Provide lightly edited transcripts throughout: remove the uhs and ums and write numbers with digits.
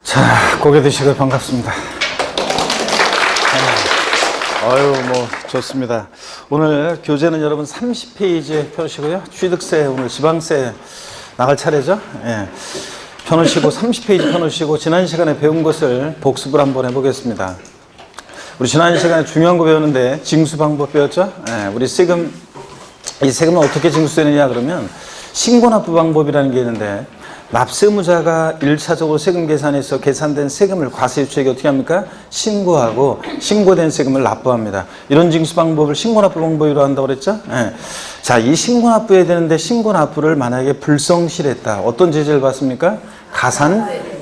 자, 고개 드시고 반갑습니다. 좋습니다. 오늘 교재는 여러분 30페이지에 펴시고요. 취득세, 오늘 지방세 나갈 차례죠. 예. 펴놓으시고 30페이지 펴놓으시고 지난 시간에 배운 것을 복습을 한번 해보겠습니다. 우리 지난 시간에 중요한 거 배웠는데 징수 방법 배웠죠. 예. 우리 세금, 이 세금은 어떻게 징수되느냐 그러면 신고납부 방법이라는 게 있는데, 납세의무자가 1차적으로 세금 계산에서 계산된 세금을 과세유치에게 어떻게 합니까? 신고하고 신고된 세금을 납부합니다. 이런 징수 방법을 신고납부 방법으로 한다고 그랬죠? 예. 자, 이 신고납부해야 되는데 신고납부를 만약에 불성실했다. 어떤 제재를 받습니까?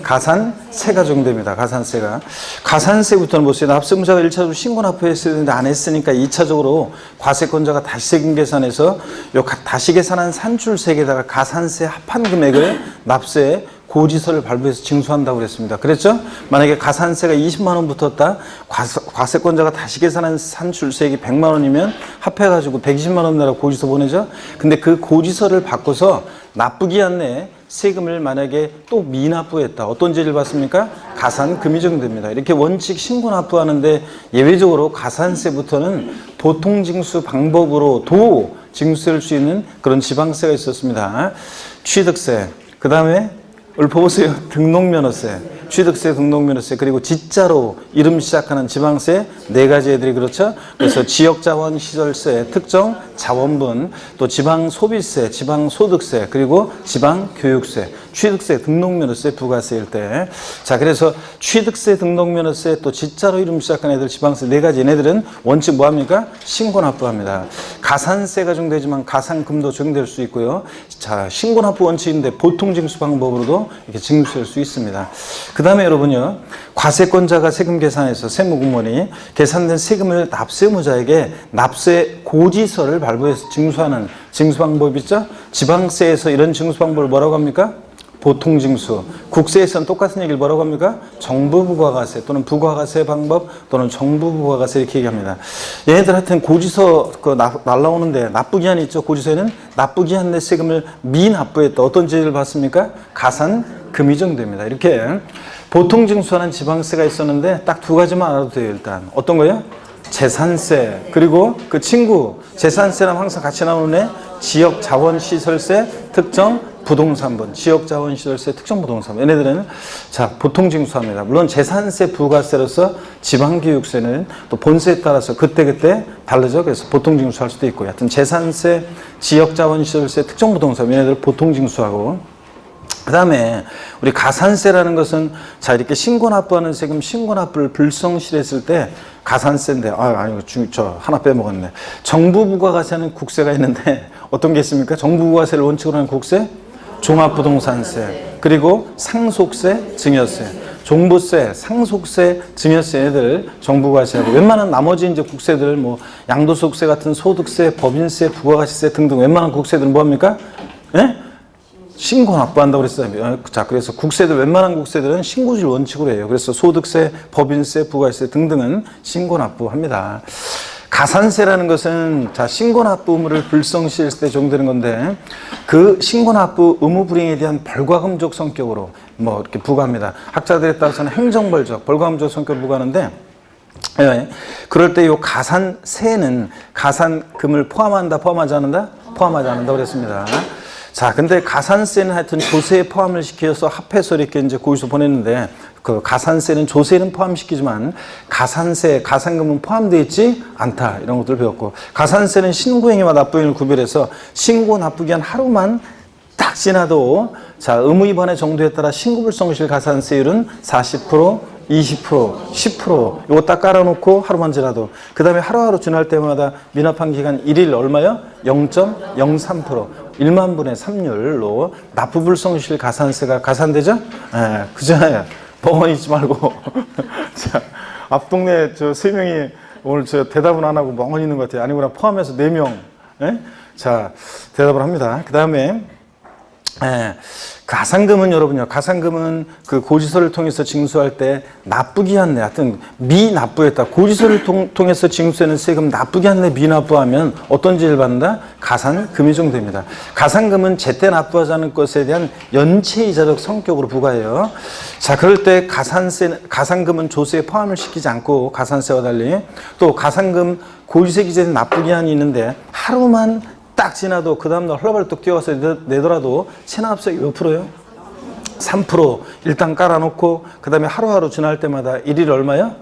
가산세가 적용됩니다. 가산세가. 가산세부터는 보세요. 납세의무자가 1차적으로 신고납부했어야 되는데 안 했으니까 2차적으로 과세권자가 다시 세금 계산해서 요 다시 계산한 산출세에다가 가산세 합한 금액을 납세 고지서를 발부해서 징수한다고 그랬습니다. 그랬죠? 만약에 가산세가 20만 원 붙었다. 과세권자가 다시 계산한 산출세액이 100만 원이면 합해가지고 120만 원 내라고 고지서 보내죠? 근데 그 고지서를 바꿔서 납부기한 내에 세금을 만약에 또 미납부했다. 어떤 제재를 받습니까? 가산금이 적용됩니다. 이렇게 원칙 신고납부하는데 예외적으로 가산세부터는 보통징수 방법으로도 징수할 수 있는 그런 지방세가 있었습니다. 취득세, 그 다음에 읊어보세요. 등록면허세, 취득세, 등록면허세, 그리고 지자로 이름 시작하는 지방세 네 가지 애들이 그렇죠. 그래서 지역자원시설세, 특정 자원분, 또 지방소비세, 지방소득세, 그리고 지방교육세, 취득세, 등록면허세, 부가세일 때. 자, 그래서 취득세, 등록면허세, 또 지자로 이름 시작하는 애들 지방세 네 가지 얘네들은 원칙 뭐합니까? 신고납부합니다. 가산세가 적용되지만 가산금도 적용될 수 있고요. 자, 신고납부 원칙인데 보통징수 방법으로도 이렇게 징수할 수 있습니다. 그 다음에 여러분요, 과세권자가 세금 계산해서 세무공무원이 계산된 세금을 납세의무자에게 납세 고지서를 발부해서 징수하는 징수 방법이 있죠. 지방세에서 이런 징수 방법을 뭐라고 합니까? 보통징수. 국세에서는 똑같은 얘기를 뭐라고 합니까? 정부부가가세 또는 부가가세 방법 또는 정부부가가세 이렇게 얘기합니다. 얘네들 하여튼 고지서 날라오는데 납부기한이 있죠. 고지서에는 납부기한 내 세금을 미납부했다. 어떤 제재를 받습니까? 가산금이 적용됩니다. 이렇게 보통징수하는 지방세가 있었는데 딱 두 가지만 알아도 돼요. 일단 어떤 거예요? 재산세, 그리고 그 친구 재산세랑 항상 같이 나오는 애 지역자원시설세, 특정 부동산분, 지역자원시설세, 특정부동산분. 얘네들은 자 보통징수합니다. 물론 재산세, 부가세로서 지방교육세는 또 본세에 따라서 그때그때 다르죠. 그래서 보통징수할 수도 있고, 하여튼 재산세, 지역자원시설세, 특정부동산 얘네들 보통징수하고, 그 다음에 우리 가산세라는 것은 자 이렇게 신고납부하는 세금 신고납부를 불성실했을 때 가산세인데 저 하나 빼먹었네. 정부부가가세는 국세가 있는데 어떤 게 있습니까? 정부부가세를 원칙으로 하는 국세, 종합부동산세, 그리고 상속세, 증여세, 종부세, 상속세, 증여세 애들 정부부가세하고, 웬만한 나머지 이제 국세들 뭐 양도소득세 같은 소득세, 법인세, 부가가시세 등등 웬만한 국세들은 뭐합니까? 예? 신고 납부한다고 그랬어요. 자, 그래서 국세들, 웬만한 국세들은 신고질 원칙으로 해요. 그래서 소득세, 법인세, 부가세 등등은 신고 납부합니다. 가산세라는 것은 자, 신고 납부 의무를 불성실했을 때 적용되는 건데, 그 신고 납부 의무 불이행에 대한 벌과금적 성격으로 뭐 이렇게 부과합니다. 학자들에 따라서는 행정벌적, 벌과금적 성격을 부과하는데, 예, 그럴 때 이 가산세는 가산금을 포함한다, 포함하지 않는다? 포함하지 않는다 그랬습니다. 자, 근데 가산세는 하여튼 조세에 포함을 시켜서 합해서 이렇게 이제 고지서 보냈는데, 그 가산세는 조세는 포함시키지만 가산세, 가산금은 포함되어 있지 않다. 이런 것들을 배웠고, 가산세는 신고행위와 납부행위를 구별해서 신고 납부기한 하루만 딱 지나도 자, 의무 위반의 정도에 따라 신고불성실 가산세율은 40%, 20%, 10% 이거 딱 깔아놓고 하루만 지나도, 그 다음에 하루하루 지날 때마다 미납한 기간 1일 얼마요? 0.03%, 1만 분의 3율로 납부불성실 가산세가 가산되죠? 예, 그잖아요. 멍하니 있지 말고. 자, 앞 동네 저 3명이 오늘 저 대답은 안 하고 멍하니 있는 것 같아요. 아니구나, 포함해서 4명. 예? 자, 대답을 합니다. 그 다음에 예, 가상금은 여러분요, 가상금은 그 고지서를 통해서 징수할 때 나쁘게 한 내, 하여튼 미납부했다. 고지서를 통해서 징수하는 세금 나쁘게 한 내 미납부하면 어떤 죄를 받는다? 가산금이 적용됩니다. 가상금은 제때 납부하지 않은 것에 대한 연체이자적 성격으로 부과해요. 자, 그럴 때 가상금은 조세에 포함을 시키지 않고 가산세와 달리 또 가상금 고지서 기재된 나쁘게 한이 있는데 하루만 딱 지나도 그 다음날 헐레벌떡 뛰어와서 내더라도 체납세액이 몇 프로요? 3% 일단 깔아놓고 그 다음에 하루하루 지날 때마다 일일 얼마요?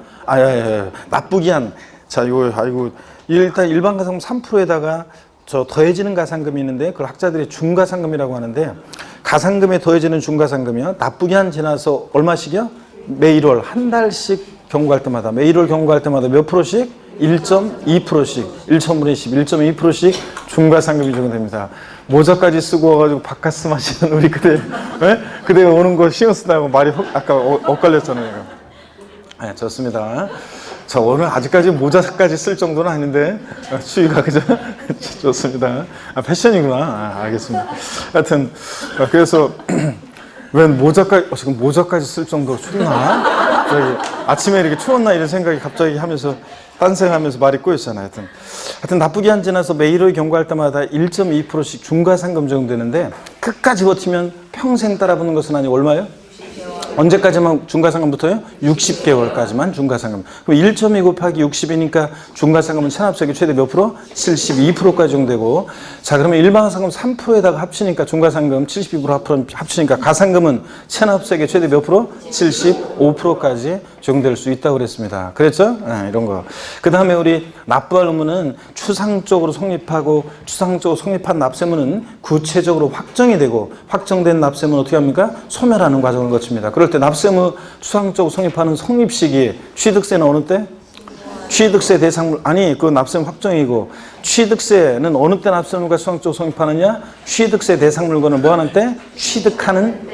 나쁘기 한, 자, 이거, 아이고, 일단 일반 가상금 3%에다가 저 더해지는 가상금이 있는데 그걸 학자들이 중가상금이라고 하는데 가상금에 더해지는 중가상금이요. 나쁘기 한 지나서 얼마씩이요? 매 1월 한 달씩 경고할 때마다, 매 1월 경고할 때마다 몇 프로씩? 1.2%씩, 1,000분의 10, 1.2%씩 중과상금이 적용됩니다. 모자까지 쓰고 와가지고 바카스 마시는 우리 그대, 네? 그대 오는 거 신경 쓰다고 말이 아까 엇갈렸잖아요. 네, 좋습니다. 자, 오늘 아직까지 모자까지 쓸 정도는 아닌데, 추위가, 그죠? 좋습니다. 패션이구나. 알겠습니다. 하여튼, 그래서, 웬 모자까지, 지금 모자까지 쓸 정도로 춥나? 갑자기 아침에 이렇게 추웠나? 이런 생각이 갑자기 하면서, 딴생하면서 말이 꼬였잖아요. 하여튼 나쁘게 한 지나서 매 1월 경고할 때마다 1.2%씩 중과상금 적용되는데 끝까지 버티면 평생 따라붙는 것은 아니고 얼마요? 언제까지만 중과상금부터요? 60개월까지만 중과상금. 그럼 1.2 곱하기 60이니까 중과상금은 체납세액이 최대 몇 프로? 72%까지 적용되고, 자, 그러면 일반상금 3%에다가 합치니까 중과상금 72% 합치니까 가상금은 체납세액의 최대 몇 프로? 75%까지 적용될 수 있다고 그랬습니다. 그랬죠? 네, 이런 거. 그 다음에 우리 납부할 의무는 추상적으로 성립하고 추상적으로 성립한 납세문은 구체적으로 확정이 되고 확정된 납세문은 어떻게 합니까? 소멸하는 과정을 거칩니다. 그럴 때 납세무 추상적으로 성립하는 성립 시기 취득세는 어느 때? 취득세 대상물, 아니 그 납세무 확정이고 취득세는 어느 때 납세물과 추상적으로 성립하느냐? 취득세 대상물건을 뭐 하는 때? 취득하는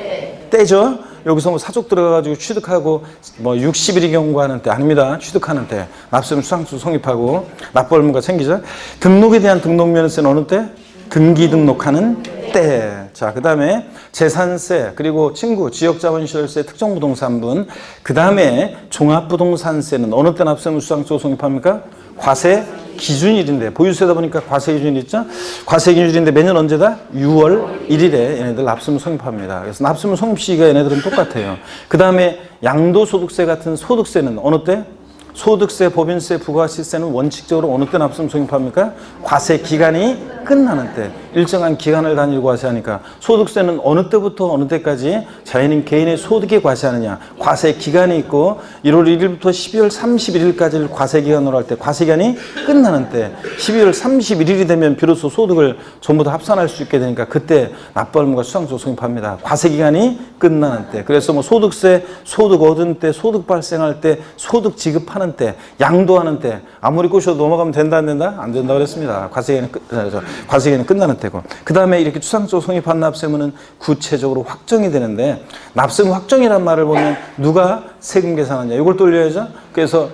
때죠. 여기서 뭐 사족 들어가가지고 취득하고 뭐 60일이 경고하는 때 아닙니다. 취득하는 때 납세물 추상적으로 성립하고 납부 의무가 생기죠. 등록에 대한 등록면세는 어느 때? 등기 등록하는 때. 자, 그 다음에 재산세, 그리고 친구, 지역자본시설세, 특정부동산분, 그 다음에 종합부동산세는 어느 때 납세물 추상적으로 성립합니까? 과세 기준일인데, 보유세다 보니까 과세 기준일 있죠? 과세 기준일인데 매년 언제다? 6월 1일에 얘네들 납세물 성립합니다. 그래서 납세물 성립 시기가 얘네들은 똑같아요. 그 다음에 양도소득세 같은 소득세는 어느 때? 소득세, 법인세, 부가시세는 원칙적으로 어느 때 납세물 성립합니까? 과세 기간이 끝나는 때, 일정한 기간을 단위로 과세하니까 소득세는 어느 때부터 어느 때까지 자연인 개인의 소득에 과세하느냐, 과세 기간이 있고 1월 1일부터 12월 31일까지를 과세 기간으로 할 때 과세 기간이 끝나는 때 12월 31일이 되면 비로소 소득을 전부 다 합산할 수 있게 되니까 그때 납부할 의무가 추상적으로 성립합니다. 과세 기간이 끝나는 때. 그래서 뭐 소득세, 소득 얻은 때, 소득 발생할 때, 소득 지급하는 때, 양도하는 때 아무리 꼬셔도 넘어가면 된다 안 된다? 안 된다고 그랬습니다. 과세기간이 끝나는 때고. 그 다음에 이렇게 추상적으로 성립한 납세무는 구체적으로 확정이 되는데 납세무 확정이란 말을 보면 누가 세금 계산하냐 이걸 돌려야죠. 그래서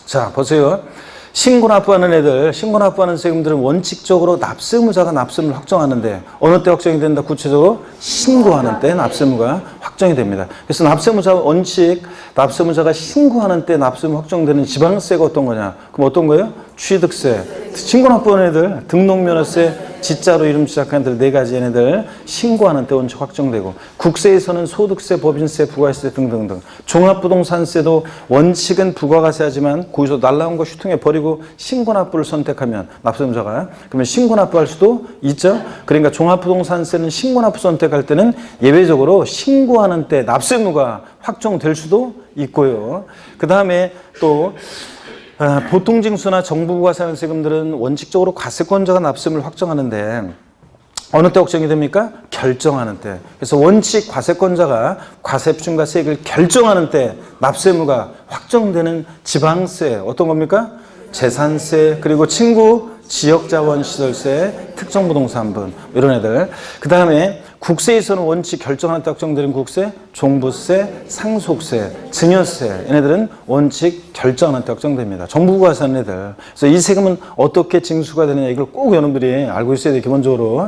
자 보세요. 신고 납부하는 애들, 신고 납부하는 세금들은 원칙적으로 납세무자가 납세무를 확정하는데 어느 때 확정이 된다? 구체적으로 신고하는 때 납세무가 확정이 됩니다. 그래서 납세무자 원칙, 납세무자가 신고하는 때 납세무 확정되는 지방세가 어떤 거냐? 그럼 어떤 거예요? 취득세, 신고 납부하는 애들, 등록면허세, 지자로 이름 시작하는 애들 네 가지 얘네들 신고하는 때 원칙 확정되고, 국세에서는 소득세, 법인세, 부가세 등등등. 종합부동산세도 원칙은 부가가세하지만 거기서 날라온 거 휴통해 버리고 신고 납부를 선택하면 납세무자가 그러면 신고 납부할 수도 있죠. 그러니까 종합부동산세는 신고 납부 선택할 때는 예외적으로 신고하는 때 납세무가 확정될 수도 있고요. 그 다음에 또 보통징수나 정부부가세하는 세금들은 원칙적으로 과세권자가 납세물을 확정하는데 어느 때 확정이 됩니까? 결정하는 때. 그래서 원칙 과세권자가 과세표준과 세액을 결정하는 때 납세무가 확정되는 지방세 어떤 겁니까? 재산세, 그리고 친구, 지역자원시설세, 특정부동산분 이런 애들. 그 다음에 국세에서는 원칙 결정하는 특정들은 국세, 종부세, 상속세, 증여세. 얘네들은 원칙 결정하는 특정됩니다. 정부가 사는 애들. 그래서 이 세금은 어떻게 징수가 되느냐 이걸 꼭 여러분들이 알고 있어야 돼요. 기본적으로.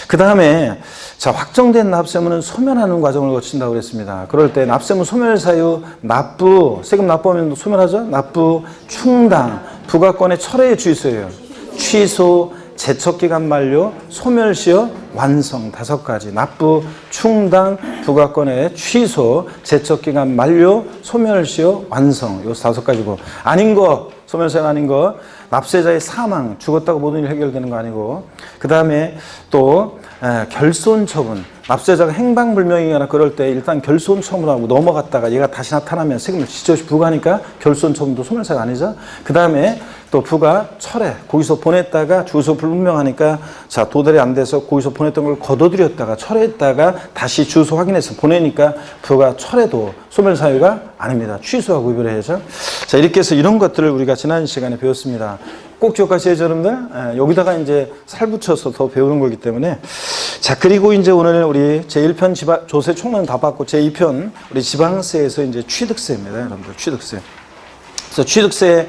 그 다음에 자, 확정된 납세문은 소멸하는 과정을 거친다고 그랬습니다. 그럴 때 납세문 소멸 사유, 납부, 세금 납부하면 소멸하죠? 납부, 충당, 부과권의 철회의 주의소예요. 취소, 제척기간 만료, 소멸시효, 완성 5가지. 납부, 충당, 부과권의 취소, 제척기간 만료, 소멸시효, 완성. 요 5가지고. 아닌 거, 소멸사유 아닌 거, 납세자의 사망, 죽었다고 모든 일이 해결되는 거 아니고. 그 다음에 또 결손 처분. 납세자가 행방불명이거나 그럴 때 일단 결손 처분하고 넘어갔다가 얘가 다시 나타나면 세금을 지저시 부과하니까 결손 처분도 소멸사유가 아니죠. 그 다음에 또 부가 철회, 거기서 보냈다가 주소 불분명하니까 자 도달이 안 돼서 거기서 보냈던 걸 거둬들였다가 철회했다가 다시 주소 확인해서 보내니까 부가 철회도 소멸사유가 아닙니다. 취소하고 구별해야죠. 자 이렇게 해서 이런 것들을 우리가 지난 시간에 배웠습니다. 꼭 기억하셔야죠, 여러분들. 여기다가 이제 살 붙여서 더 배우는 거기 때문에. 자, 그리고 이제 오늘 우리 제1편 조세 총론 다 받고 제2편 우리 지방세에서 이제 취득세입니다, 여러분들. 취득세. 그래서 취득세,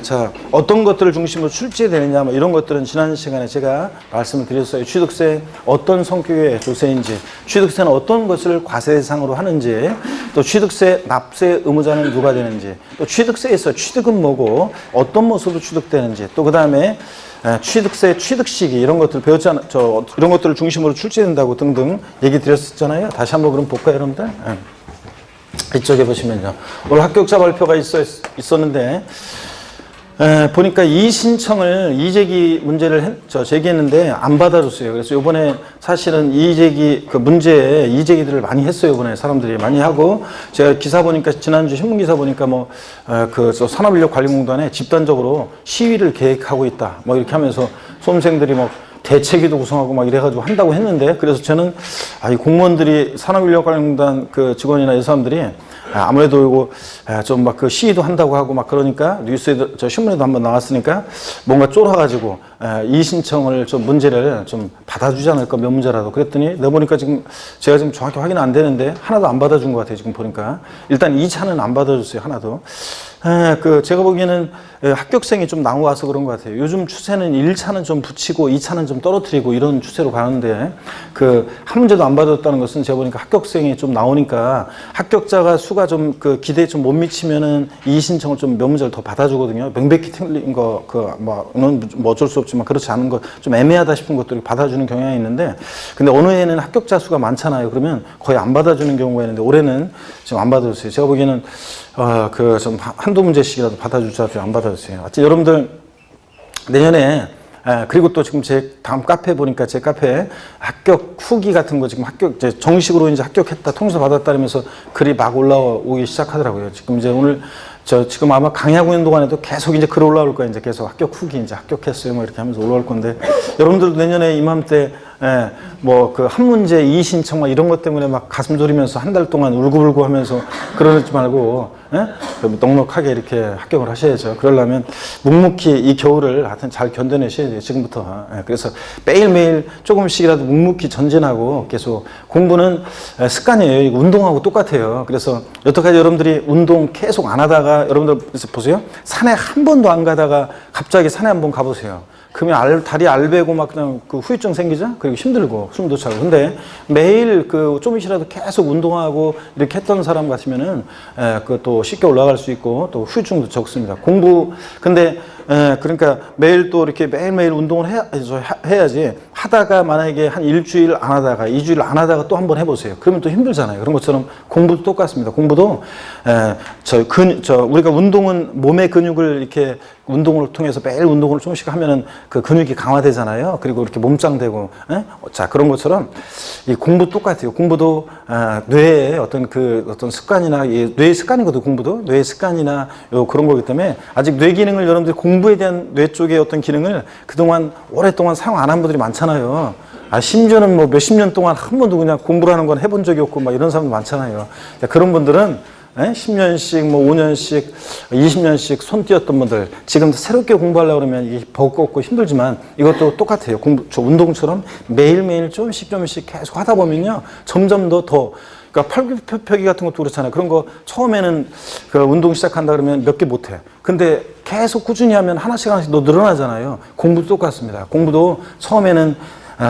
자, 어떤 것들을 중심으로 출제되느냐, 뭐 이런 것들은 지난 시간에 제가 말씀을 드렸어요. 취득세 어떤 성격의 조세인지, 취득세는 어떤 것을 과세 대상으로 하는지, 또 취득세 납세 의무자는 누가 되는지, 또 취득세에서 취득은 뭐고, 어떤 모습으로 취득되는지, 또 그 다음에 취득세, 취득 시기 이런 것들 배웠잖아요. 이런 것들을 중심으로 출제된다고 등등 얘기 드렸었잖아요. 다시 한번 그럼 볼까요, 여러분들? 이쪽에 보시면요. 오늘 합격자 발표가 있었는데, 보니까 이의신청을 이의제기 문제를 제기했는데 안 받아줬어요. 그래서 요번에 사실은 이의제기 그 문제에 이의제기들을 많이 했어요. 요번에 사람들이 많이 하고, 제가 기사 보니까 지난주 신문기사 보니까 뭐 그 산업인력관리공단에 집단적으로 시위를 계획하고 있다. 뭐 이렇게 하면서 수험생들이 뭐 대책위도 구성하고 막 이래가지고 한다고 했는데, 그래서 저는 이 공무원들이 산업인력관리공단 그 직원이나 이 사람들이 아무래도 이거 좀 막 그 시위도 한다고 하고 막 그러니까 뉴스에도 신문에도 한번 나왔으니까 뭔가 쫄아가지고 이 신청을 좀 문제를 좀 받아주지 않을까, 몇 문제라도. 그랬더니 내보니까 지금 제가 지금 정확히 확인 안 되는데 하나도 안 받아준 것 같아요. 지금 보니까 일단 2차는 안 받아줬어요. 하나도. 제가 보기에는 합격생이 좀 나와서 그런 것 같아요. 요즘 추세는 1차는 좀 붙이고 2차는 좀 떨어뜨리고 이런 추세로 가는데, 한 문제도 안 받았다는 것은 제가 보니까 합격생이 좀 나오니까 합격자가 수가 좀 기대에 좀 못 미치면은 이 신청을 좀 몇 문제를 더 받아주거든요. 명백히 틀린 거, 뭐 어쩔 수 없지만 그렇지 않은 거, 좀 애매하다 싶은 것들을 받아주는 경향이 있는데, 근데 어느 해는 합격자 수가 많잖아요. 그러면 거의 안 받아주는 경우가 있는데 올해는 지금 안 받아줬어요. 제가 보기에는 좀 한두 문제씩이라도 받아주자도 안 받아주세요. 하여튼 여러분들 내년에, 그리고 또 지금 제 다음 카페 보니까 제 카페에 합격 후기 같은 거 지금 이제 정식으로 이제 합격했다, 통서 받았다 이러면서 글이 막 올라오기 시작하더라고요. 지금 이제 오늘 지금 아마 강의하고 있는 동안에도 계속 이제 글 올라올 거예요. 이제 계속 합격 후기, 이제 합격했어요. 뭐 이렇게 하면서 올라올 건데, 여러분들도 내년에 이맘때, 뭐 한 문제 이의 신청 막 이런 것 때문에 막 가슴 졸이면서 한 달 동안 울고불고 하면서 그러지 말고, 넉넉하게 이렇게 합격을 하셔야죠. 그러려면 묵묵히 이 겨울을 하여튼 잘 견뎌내셔야 돼요. 지금부터. 그래서 매일매일 조금씩이라도 묵묵히 전진하고 계속 공부는 습관이에요. 이거 운동하고 똑같아요. 그래서 여태까지 여러분들이 운동 계속 안 하다가, 여러분들 보세요. 산에 한 번도 안 가다가 갑자기 산에 한번 가보세요. 그러면 다리 알배고 막 그냥 후유증 생기죠? 그리고 힘들고 숨도 차고. 근데 매일 조금씩이라도 계속 운동하고 이렇게 했던 사람 같으면은 또 쉽게 올라갈 수 있고 또 후유증도 적습니다. 근데 그러니까 매일 또 이렇게 매일매일 운동을 해야지, 하다가 만약에 한 일주일 안 하다가 2주일 안 하다가 또 한번 해보세요. 그러면 또 힘들잖아요. 그런 것처럼 공부도 똑같습니다. 공부도 우리가 운동은 몸의 근육을 이렇게 운동을 통해서 매일 운동을 조금씩 하면은 그 근육이 강화되잖아요. 그리고 이렇게 몸짱되고, 자, 그런 것처럼 이 공부 똑같아요. 공부도 뇌의 어떤 습관이나, 뇌의 습관이거든요. 공부도 뇌의 습관이나 그런 거기 때문에 아직 뇌 기능을, 여러분들이 공부에 대한 뇌 쪽의 어떤 기능을 그동안 오랫동안 사용 안 한 분들이 많잖아요. 심지어는 뭐 몇십 년 동안 한 번도 그냥 공부라는 건 해본 적이 없고 막 이런 사람도 많잖아요. 그런 분들은 10년씩, 뭐 5년씩, 20년씩 손 띄었던 분들, 지금 새롭게 공부하려고 그러면 이게 버겁고 힘들지만 이것도 똑같아요. 저 운동처럼 매일매일 조금씩 계속 하다 보면요. 점점 더 그러니까 팔굽혀펴기 같은 것도 그렇잖아요. 그런 거 처음에는 그 운동 시작한다 그러면 몇 개 못해. 근데 계속 꾸준히 하면 하나씩 더 늘어나잖아요. 공부도 똑같습니다. 공부도 처음에는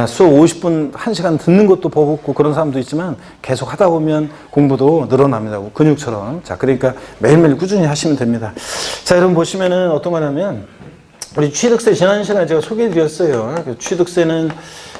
수업 50분, 1시간 듣는 것도 버겁고 그런 사람도 있지만 계속 하다 보면 공부도 늘어납니다. 근육처럼. 자, 그러니까 매일매일 꾸준히 하시면 됩니다. 자, 여러분 보시면은 어떤 거냐면 우리 취득세 지난 시간에 제가 소개해 드렸어요. 취득세는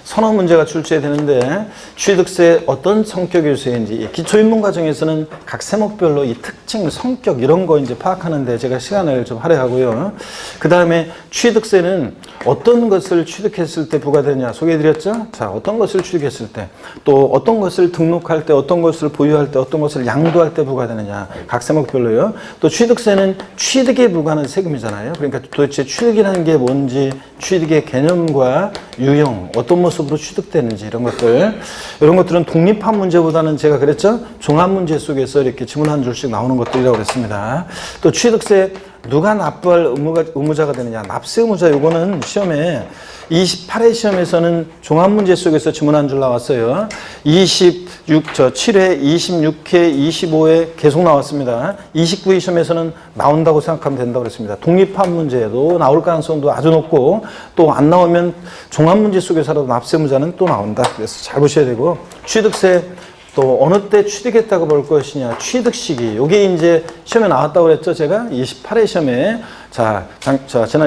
선호 문제가 출제되는데 취득세 어떤 성격의 유세인지 기초인문과정에서는 각 세목별로 이 특징, 성격 이런 거 이제 파악하는데 제가 시간을 좀 할애하고요. 그 다음에 취득세는 어떤 것을 취득했을 때 부과되냐 소개해드렸죠? 자, 어떤 것을 취득했을 때, 또 어떤 것을 등록할 때, 어떤 것을 보유할 때, 어떤 것을 양도할 때 부과되느냐 각 세목별로요. 또 취득세는 취득에 부과하는 세금이잖아요. 그러니까 도대체 취득이라는 게 뭔지, 취득의 개념과 유형, 어떤 모습으로 취득되는지 이런 것들은 독립한 문제보다는 제가 그랬죠? 종합 문제 속에서 이렇게 지문 한 줄씩 나오는 것들이라고 그랬습니다. 또 취득세 누가 납부할 의무자가 되느냐, 납세 의무자, 요거는 시험에 28회 시험에서는 종합 문제 속에서 지문 한 줄 나왔어요. 7회, 26회, 25회 계속 나왔습니다. 29회 시험에서는 나온다고 생각하면 된다고 그랬습니다. 독립한 문제도 나올 가능성도 아주 높고 또 안 나오면 종합 문제 속에서라도 납세 의무자는 또 나온다. 그래서 잘 보셔야 되고, 취득세 또 어느 때 취득했다고 볼 것이냐, 취득 시기. 요게 이제 시험에 나왔다고 그랬죠. 제가 28회 시험에 지난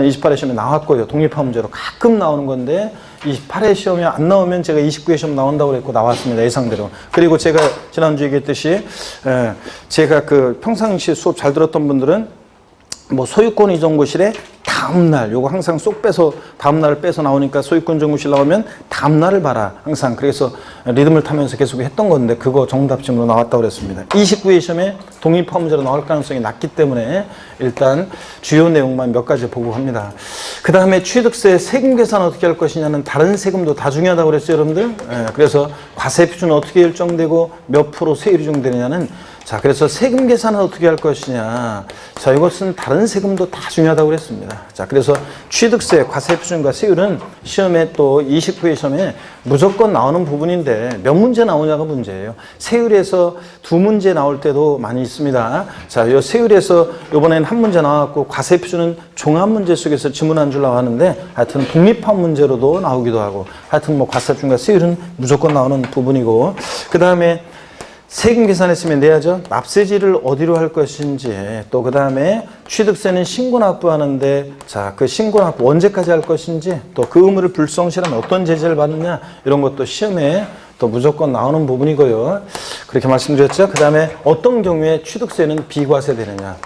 28회 시험에 나왔고요. 독립한 문제로 가끔 나오는 건데 28회 시험에 안 나오면 제가 29회 시험 나온다고 그랬고 나왔습니다. 예상대로. 그리고 제가 지난주에 얘기했듯이 제가 그 평상시 수업 잘 들었던 분들은 뭐 소유권 이전고실에 다음날, 요거 항상 쏙 빼서 다음날을 빼서 나오니까 소유권 이전고실 나오면 다음날을 봐라. 항상 그래서 리듬을 타면서 계속 했던 건데 그거 정답쯤으로 나왔다고 그랬습니다. 29회 시험에 독립한 문제로 나올 가능성이 낮기 때문에 일단 주요 내용만 몇 가지 보고 합니다. 그 다음에 취득세 세금 계산 어떻게 할 것이냐는 다른 세금도 다 중요하다고 그랬어요, 여러분들. 그래서 과세 표준은 어떻게 일정되고 몇 프로 세율이 적용되느냐는, 자, 그래서 세금 계산은 어떻게 할 것이냐. 자, 이것은 다른 세금도 다 중요하다고 그랬습니다. 자, 그래서 취득세, 과세 표준과 세율은 시험에 또 29회 시험에 무조건 나오는 부분인데 몇 문제 나오냐가 문제예요. 세율에서 2문제 나올 때도 많이 있습니다. 자, 이 세율에서 이번엔 1문제 나왔고 과세 표준은 종합 문제 속에서 지문 한 줄 나왔는데 하여튼 독립한 문제로도 나오기도 하고 하여튼 뭐 과세 표준과 세율은 무조건 나오는 부분이고, 그 다음에 세금 계산했으면 내야죠. 납세지를 어디로 할 것인지, 또 그 다음에 취득세는 신고 납부하는데, 자, 그 신고 납부 언제까지 할 것인지, 또 그 의무를 불성실하면 어떤 제재를 받느냐, 이런 것도 시험에 또 무조건 나오는 부분이고요. 그렇게 말씀드렸죠. 그 다음에 어떤 경우에 취득세는 비과세 되느냐.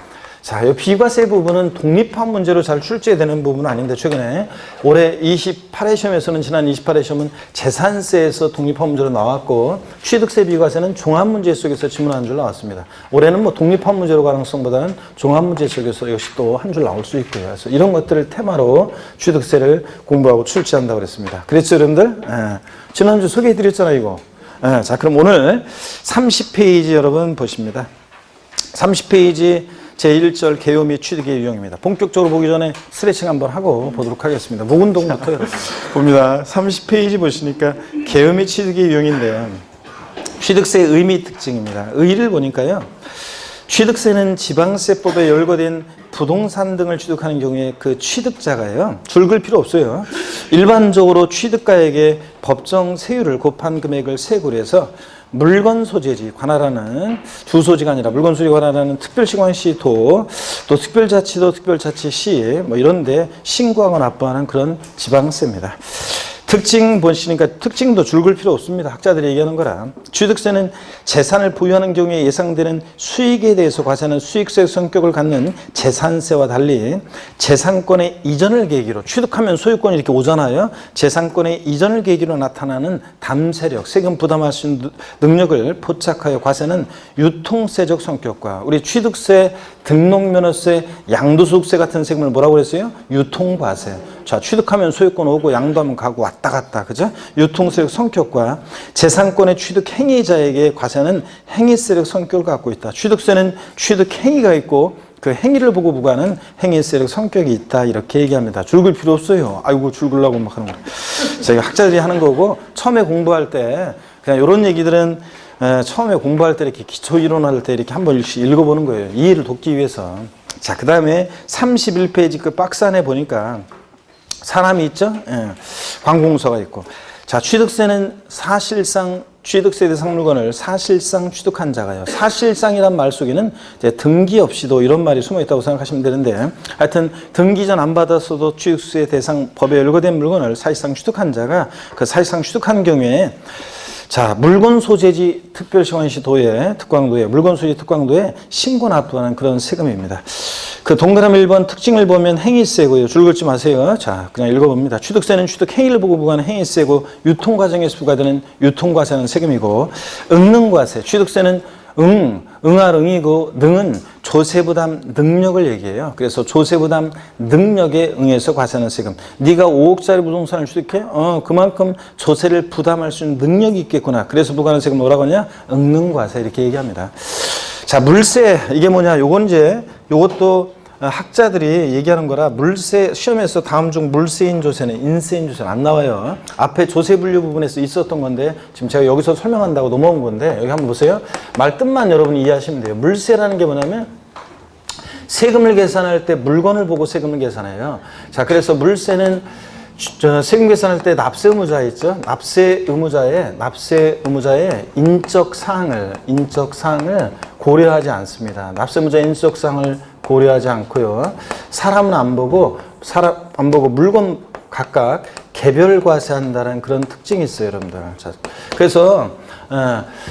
자, 이 비과세 부분은 독립한 문제로 잘 출제되는 부분은 아닌데 최근에 올해 28회 시험에서는 지난 28회 시험은 재산세에서 독립한 문제로 나왔고 취득세 비과세는 종합 문제 속에서 지문 한 줄 나왔습니다. 올해는 뭐 독립한 문제로 가능성보다는 종합 문제 속에서 역시 또 한 줄 나올 수 있고요. 그래서 이런 것들을 테마로 취득세를 공부하고 출제한다고 그랬습니다. 그랬죠, 여러분들? 지난주 소개해드렸잖아요, 이거. 자, 그럼 오늘 30페이지 여러분 보십니다. 30페이지 제1절 개요 및 취득의 유형입니다. 본격적으로 보기 전에 스트레칭 한번 하고 보도록 하겠습니다. 목 운동부터 봅니다. 30페이지 보시니까 개요 및 취득의 유형인데요. 취득세의 의미 특징입니다. 의의를 보니까요. 취득세는 지방세법에 열거된 부동산 등을 취득하는 경우에 그 취득자가요. 줄 글 필요 없어요. 일반적으로 취득가에게 법정 세율을 곱한 금액을 세고를 해서 물건 소재지 관할하는 주소지가 아니라 물건 소재지 관할하는 특별시광시도 또 특별자치도 특별자치시 뭐 이런데 신고하고 납부하는 그런 지방세입니다. 특징 보시니까 특징도 줄글 필요 없습니다. 학자들이 얘기하는 거라. 취득세는 재산을 보유하는 경우에 예상되는 수익에 대해서 과세하는 수익세 성격을 갖는 재산세와 달리 재산권의 이전을 계기로 취득하면 소유권이 이렇게 오잖아요. 재산권의 이전을 계기로 나타나는 담세력, 세금 부담할 수 있는 능력을 포착하여 과세는 유통세적 성격과 우리 취득세, 등록면허세, 양도소득세 같은 세금을 뭐라고 그랬어요? 유통과세. 자, 취득하면 소유권 오고 양도하면 가고 왔다 갔다. 그죠? 유통세력 성격과 재산권의 취득 행위자에게 과세는 행위세력 성격을 갖고 있다. 취득세는 취득 행위가 있고 그 행위를 보고 부과하는 행위세력 성격이 있다. 이렇게 얘기합니다. 줄 글 필요 없어요. 아이고, 줄 글라고 막 하는 거. 저희가 학자들이 하는 거고, 처음에 공부할 때 그냥 이런 얘기들은 처음에 공부할 때 이렇게 기초 이론할 때 이렇게 한 번씩 읽어보는 거예요. 이해를 돕기 위해서. 자, 그 다음에 31페이지 그 박스 안에 보니까 사람이 있죠? 예. 관공서가 있고. 자, 취득세는 사실상 취득세 대상 물건을 사실상 취득한 자가요. 사실상이란 말 속에는 이제 등기 없이도 이런 말이 숨어 있다고 생각하시면 되는데, 하여튼 등기 전 안 받았어도 취득세 대상 법에 열거된 물건을 사실상 취득한 자가 그 사실상 취득한 경우에 자, 물건 소재지 특별시관시 도에 특광도에 물건 소재 특광도에 신고 납부하는 그런 세금입니다. 그 동그라미 1번 특징을 보면 행위세고요. 줄 긋지 마세요. 자, 그냥 읽어봅니다. 취득세는 취득 행위를 보고 부과하는 행위세고, 유통 과정에서 부과되는 유통과세는 세금이고, 응능과세, 취득세는 응할 응이고, 능은 조세부담 능력을 얘기해요. 그래서 조세부담 능력에 응해서 과세하는 세금. 네가 5억짜리 부동산을 취득해? 그만큼 조세를 부담할 수 있는 능력이 있겠구나. 그래서 부과하는 세금 뭐라고 하냐? 응능과세 이렇게 얘기합니다. 자, 물세 이게 뭐냐? 요건 이제 요것도 학자들이 얘기하는 거라, 물세 시험에서 다음 중 물세인 조세는 인세인 조세는 안 나와요. 앞에 조세 분류 부분에서 있었던 건데 지금 제가 여기서 설명한다고 넘어온 건데, 여기 한번 보세요. 말 뜻만 여러분이 이해하시면 돼요. 물세라는 게 뭐냐면 세금을 계산할 때 물건을 보고 세금을 계산해요. 자, 그래서 물세는 세금 계산할 때 납세 의무자 있죠. 납세 의무자의 인적 사항을 고려하지 않습니다. 납세 의무자의 인적 사항을 고려하지 않고요. 사람은 안 보고 물건 각각 개별 과세한다는 그런 특징이 있어요, 여러분들. 자, 그래서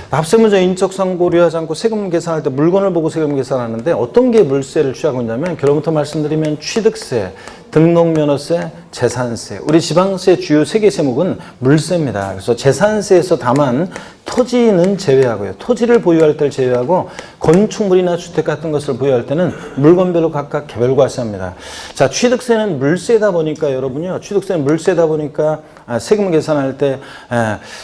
납세 의무자 인적 사항 고려하지 않고 세금 계산할 때 물건을 보고 세금 계산하는데, 어떤 게 물세를 취하고 있냐면, 결론부터 말씀드리면 취득세, 등록면허세, 재산세, 우리 지방세 주요 3개 세목은 물세입니다. 그래서 재산세에서 다만 토지는 제외하고요. 토지를 보유할 때를 제외하고 건축물이나 주택 같은 것을 보유할 때는 물건별로 각각 개별과세합니다. 자, 취득세는 물세다 보니까 여러분요. 취득세는 물세다 보니까 세금 계산할 때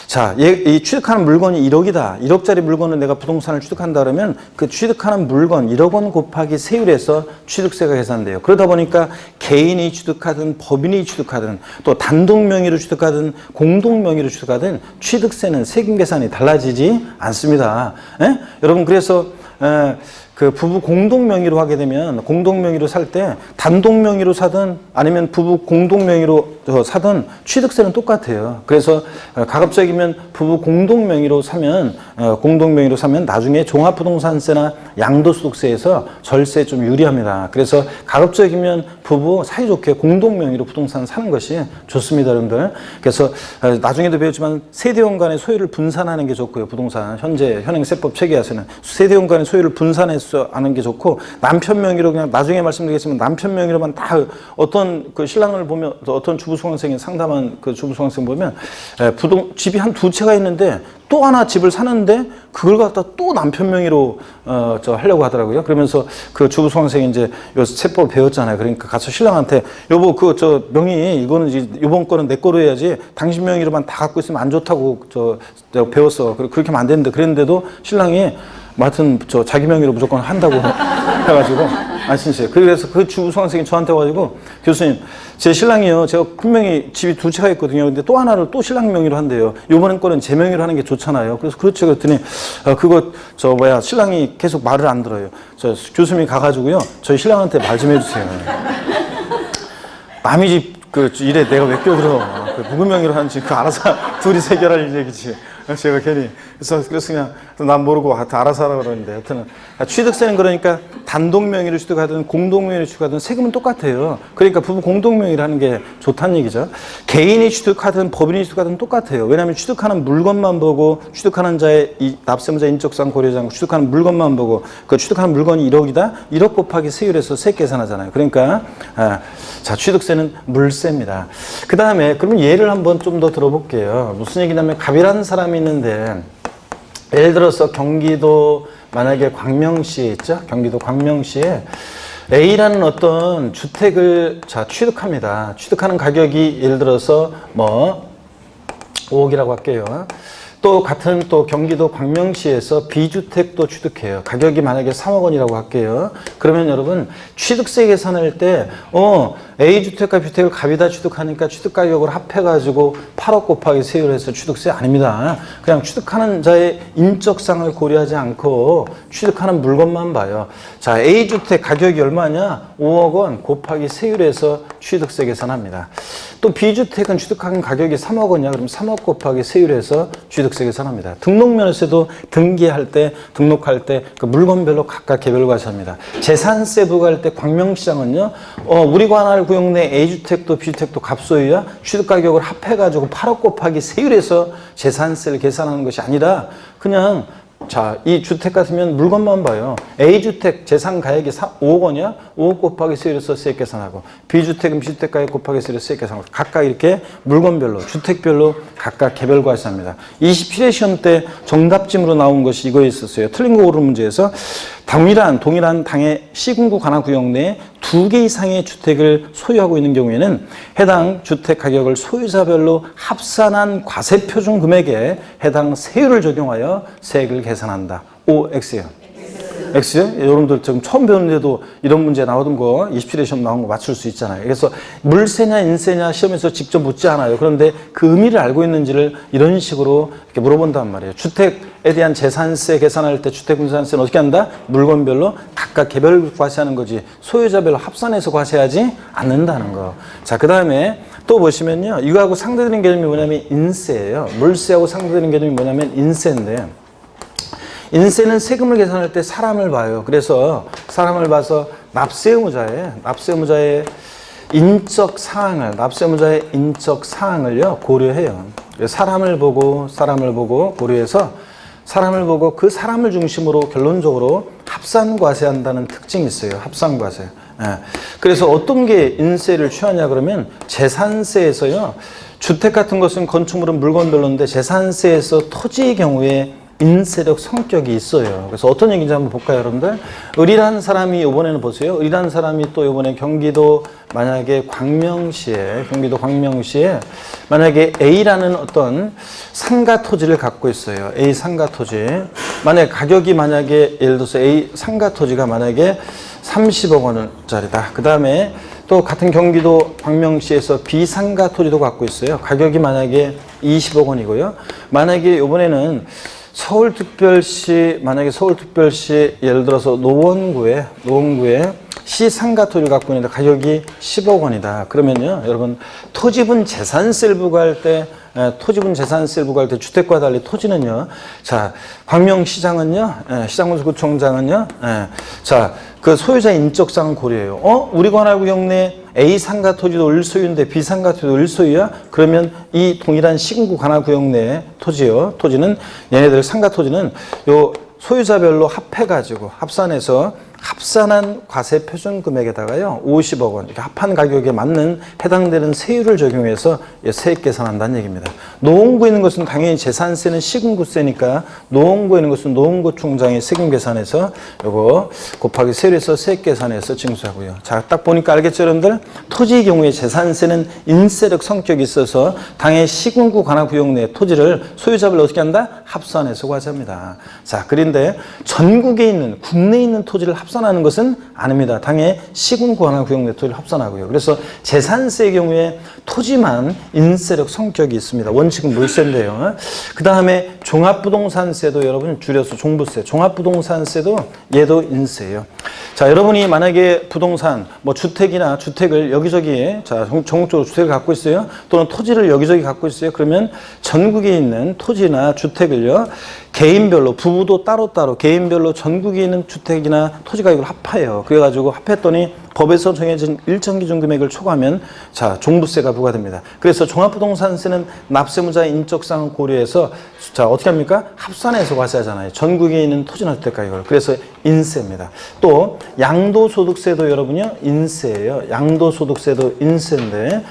자, 이 취득하는 물건이 1억이다. 1억짜리 물건을 내가 부동산을 취득한다 그러면 그 취득하는 물건 1억 원 곱하기 세율에서 취득세가 계산돼요. 그러다 보니까 개인이 취득하든 법인이 취득하든 또 단독 명의로 취득하든 공동 명의로 취득하든 취득세는 세금 계산이 달라지지 않습니다. 여러분, 그래서 그 부부 공동 명의로 하게 되면, 공동 명의로 살 때 단독 명의로 사든 아니면 부부 공동 명의로 사든 취득세는 똑같아요. 그래서 가급적이면 부부 공동 명의로 사면 나중에 종합부동산세나 양도소득세에서 절세에 좀 유리합니다. 그래서 가급적이면 부부 사이좋게 공동 명의로 부동산 사는 것이 좋습니다, 여러분들. 그래서 나중에도 배웠지만 세대원 간의 소유를 분산하는 게 좋고요. 부동산 현행세법 체계에서는 세대원 간의 소유를 분산해서 하는 게 좋고, 남편 명의로 그냥 나중에 말씀드리겠지만 남편 명의로만 다 어떤 그 신랑을 보면, 어떤 주부수강생이 상담한 그 주부수강생 보면 집이 한 2채가 있는데 또 하나 집을 사는데 그걸 갖다 또 남편 명의로 하려고 하더라고요. 그러면서 그 주부수강생이 이제 요 세법을 배웠잖아요. 그러니까 가서 신랑한테 여보 명의 이거는 이제 이번 거는 내 거로 해야지 당신 명의로만 다 갖고 있으면 안 좋다고 내가 배웠어. 그렇게 하면 안 되는데, 그랬는데도 신랑이 하여튼 자기 명의로 무조건 한다고 해가지고 안심했어요. 그래서 그 주부수강생이 저한테 와가지고, 교수님, 제 신랑이요, 제가 분명히 집이 2채가 있거든요. 근데 또 하나를 또 신랑 명의로 한대요. 요번엔 거는 제 명의로 하는 게 좋잖아요. 그래서 그렇죠. 그랬더니 신랑이 계속 말을 안 들어요. 교수님이 가가지고요, 저희 신랑한테 말 좀 해주세요. 남의 집 일에 내가 왜 껴들어. 누구 명의로 하는지 알아서 둘이 해결할 얘기지. 제가 괜히 그래서 그냥 난 모르고 알아서 하라고 그러는데, 하여튼 취득세는 그러니까 단독 명의로 취득하든 공동 명의로 취득하든 세금은 똑같아요. 그러니까 부부 공동 명의로 하는 게 좋다는 얘기죠. 개인이 취득하든 법인이 취득하든 똑같아요. 왜냐하면 취득하는 물건만 보고, 취득하는 자의 이 납세의무자 인적사항 고려하지 않고 취득하는 물건만 보고, 그 취득하는 물건이 1억이다. 1억 곱하기 세율에서 세액 계산하잖아요. 그러니까 자, 취득세는 물세입니다. 그 다음에 그러면 예를 한번 좀 더 들어볼게요. 무슨 얘기냐면, 갑이라는 사람이 있는데, 예를 들어서 경기도 만약에 광명시에 있죠? 경기도 광명시에 A라는 어떤 주택을 취득합니다. 취득하는 가격이 예를 들어서 뭐 5억이라고 할게요. 또 같은 또 경기도 광명시에서 B주택도 취득해요. 가격이 만약에 3억 원이라고 할게요. 그러면 여러분 취득세 계산할 때 A주택과 B주택을 갑이다 취득하니까 취득가격을 합해가지고 8억 곱하기 세율 해서 취득세 아닙니다. 그냥 취득하는 자의 인적상을 고려하지 않고 취득하는 물건만 봐요. 자, A주택 가격이 얼마냐? 5억 원 곱하기 세율해서 취득세 계산합니다. 또 B주택은 취득한 가격이 3억 원이야. 그럼 3억 곱하기 세율해서 취득세 계산합니다. 등록면에서도 등기할 때, 등록할 때 그 물건별로 각각 개별 과세합니다. 재산세 부과할 때 광명시장은요, 우리 관할 구역 내 A주택도 B주택도 갑소유야 취득가격을 합해가지고 8억 곱하기 세율해서 재산세를 계산하는 것이 아니라 그냥 자, 이 주택 같으면 물건만 봐요. A주택 재산 가액이 5억 원이야? 5억 곱하기 세율에서 세액 계산하고 B주택은 B주택 가액 곱하기 세율에서 세액 계산하고 각각 이렇게 물건별로, 주택별로 각각 개별 과세합니다. 27회 시험 때 정답짐으로 나온 것이 이거 있었어요. 틀린 거 고르는 문제에서 동일한 당의 시군구 관할구역 내에 2개 이상의 주택을 소유하고 있는 경우에는 해당 주택 가격을 소유자별로 합산한 과세표준 금액에 해당 세율을 적용하여 세액을 계산한다. O, X요. X요? 여러분들 지금 처음 배우는데도 이런 문제 나오던 거 27회 시험 나온 거 맞출 수 있잖아요. 그래서 물세냐 인세냐 시험에서 직접 묻지 않아요. 그런데 그 의미를 알고 있는지를 이런 식으로 이렇게 물어본단 말이에요. 주택에 대한 재산세 계산할 때 주택분산세는 어떻게 한다? 물건별로 각각 개별 과세하는 거지 소유자별로 합산해서 과세하지 않는다는 거. 자, 그 다음에 또 보시면요. 이거하고 상대되는 개념이 뭐냐면 인세예요. 물세하고 상대되는 개념이 뭐냐면 인세인데 인세는 세금을 계산할 때 사람을 봐요. 그래서 사람을 봐서 납세의무자의 인적 사항을요 고려해요. 사람을 보고 고려해서 사람을 보고 그 사람을 중심으로 결론적으로 합산과세한다는 특징이 있어요. 합산과세. 그래서 어떤 게 인세를 취하냐 그러면 재산세에서요. 주택 같은 것은 건축물은 물건별로인데 재산세에서 토지의 경우에 인세력 성격이 있어요. 그래서 어떤 얘기인지 한번 볼까요, 여러분들? 을이라는 사람이 이번에는 보세요. 을이라는 사람이 또 이번에 경기도 광명시에 만약에 A라는 어떤 상가 토지를 갖고 있어요. A 상가 토지. 만약에 가격이 예를 들어서 A 상가 토지가 만약에 30억 원짜리다. 그 다음에 또 같은 경기도 광명시에서 B 상가 토지도 갖고 있어요. 가격이 만약에 20억 원이고요. 만약에 이번에는 서울특별시 예를 들어서 노원구에 시 상가 토지를 갖고 있는데 가격이 10억 원이다. 그러면요, 여러분 토지분 재산세를 부과할 때 주택과 달리 토지는요, 자, 광명시장은요, 시장군수구청장은요, 자, 그 소유자 인적상은 고려해요. 우리 관할구역 내 A 상가 토지도 을소유인데 B 상가 토지도 을소유야? 그러면 이 동일한 시군구 관할구역 내 토지는 얘네들 상가 토지는 요 소유자별로 합해가지고 합산한 과세 표준 금액에다가요 50억 원 이렇게 합한 가격에 맞는 해당되는 세율을 적용해서 세액 계산한다는 얘기입니다. 노원구에 있는 것은 당연히 재산세는 시군구세니까 노원구에 있는 것은 노원구청장이 세금 계산해서 요거 곱하기 세율에서 세액 계산해서 징수하고요. 자, 딱 보니까 알겠죠, 여러분들? 토지의 경우에 재산세는 인세력 성격이 있어서 당의 시군구 관할구역 내 토지를 소유자별로 어떻게 한다? 합산해서 과세합니다. 자, 그런데 전국에 있는 국내에 있는 토지를 합산하는 것은 아닙니다. 당의 시군구 관할구역 내 토지를 합산하고요. 그래서 재산세의 경우에 토지만 인세력 성격이 있습니다. 원칙은 물세인데요. 그 다음에 종합부동산세도 여러분 줄여서 종부세. 종합부동산세도 얘도 인세예요. 자, 여러분이 만약에 부동산, 주택을 여기저기, 전국적으로 주택을 갖고 있어요. 또는 토지를 여기저기 갖고 있어요. 그러면 전국에 있는 토지나 주택을요. 개인별로, 부부도 따로따로 개인별로 전국에 있는 주택이나 토지 가격을 합해요. 그래가지고 합했더니 법에서 정해진 일정 기준 금액을 초과하면 종부세가 부과됩니다. 그래서 종합부동산세는 납세무자의 인적상을 고려해서 어떻게 합니까? 합산해서 과세하잖아요. 전국에 있는 토지나 주택 가격을. 그래서 인세입니다. 또 양도소득세도 여러분요 인세예요. 양도소득세도 인세인데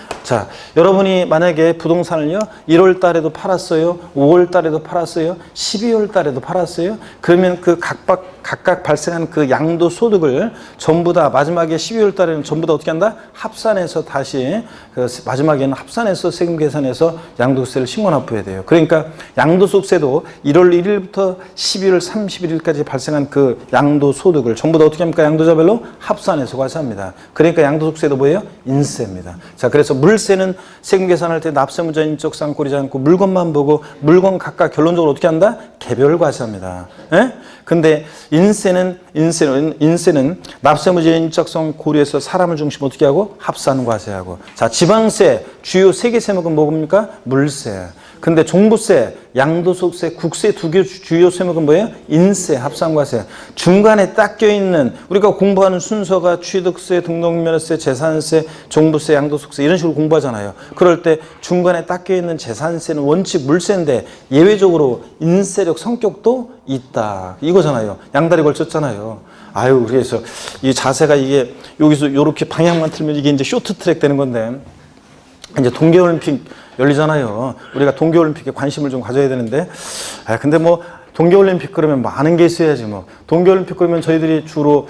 여러분이 만약에 부동산을요 1월 달에도 팔았어요. 5월 달에도 팔았어요. 12월 달에도 팔았어요. 그러면 그 각각 각각 발생한 그 양도소득을 전부 다 마지막에 12월 달에는 전부 다 어떻게 한다? 합산해서 다시 그 마지막에는 합산해서 세금 계산해서 양도세를 신고납부해야 돼요. 그러니까 양도소득세도 1월 1일부터 12월 31일까지 발생한 그 양도소득을 전부 다 어떻게 합니까? 양도자별로 합산해서 과세합니다. 그러니까 양도소득세도 뭐예요? 인세입니다. 자, 그래서 물세는 세금 계산할 때 납세무자 인적사항 고리지 않고 물건만 보고 물건 각각 결론적으로 어떻게 한다? 개별 과세합니다. 예? 근데 인세는 납세무자 인적사항 고려해서 사람을 중심 어떻게 하고? 합산 과세하고. 자, 지방세 주요 세 개 세목은 뭐입니까? 물세. 근데 종부세, 양도소득세, 국세 두 개 주요 세목은 뭐예요? 인세, 합산과세. 중간에 딱 껴있는 우리가 공부하는 순서가 취득세, 등록면허세, 재산세, 종부세, 양도소득세 이런 식으로 공부하잖아요. 그럴 때 중간에 딱 껴있는 재산세는 원칙 물세인데 예외적으로 인세적 성격도 있다. 이거잖아요. 양다리 걸쳤잖아요. 아유, 그래서 이 자세가 이게 여기서 이렇게 방향만 틀면 이게 이제 쇼트트랙 되는 건데 이제 동계올림픽 열리잖아요. 우리가 동계올림픽에 관심을 좀 가져야 되는데, 근데 뭐 동계올림픽 그러면 많은 게 있어야지 뭐. 동계올림픽 그러면 저희들이 주로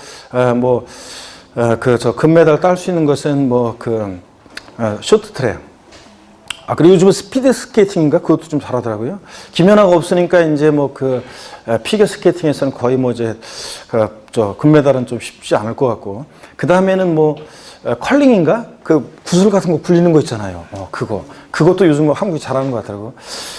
금메달 딸 수 있는 것은 쇼트트랙. 그리고 요즘은 스피드 스케이팅인가 그것도 좀 잘하더라고요. 김연아가 없으니까 이제 피겨 스케이팅에서는 거의 금메달은 좀 쉽지 않을 것 같고. 그 다음에는 컬링인가? 그 구슬 같은 거 굴리는 거 있잖아요. 그것도 요즘 한국이 잘하는 것 같더라고.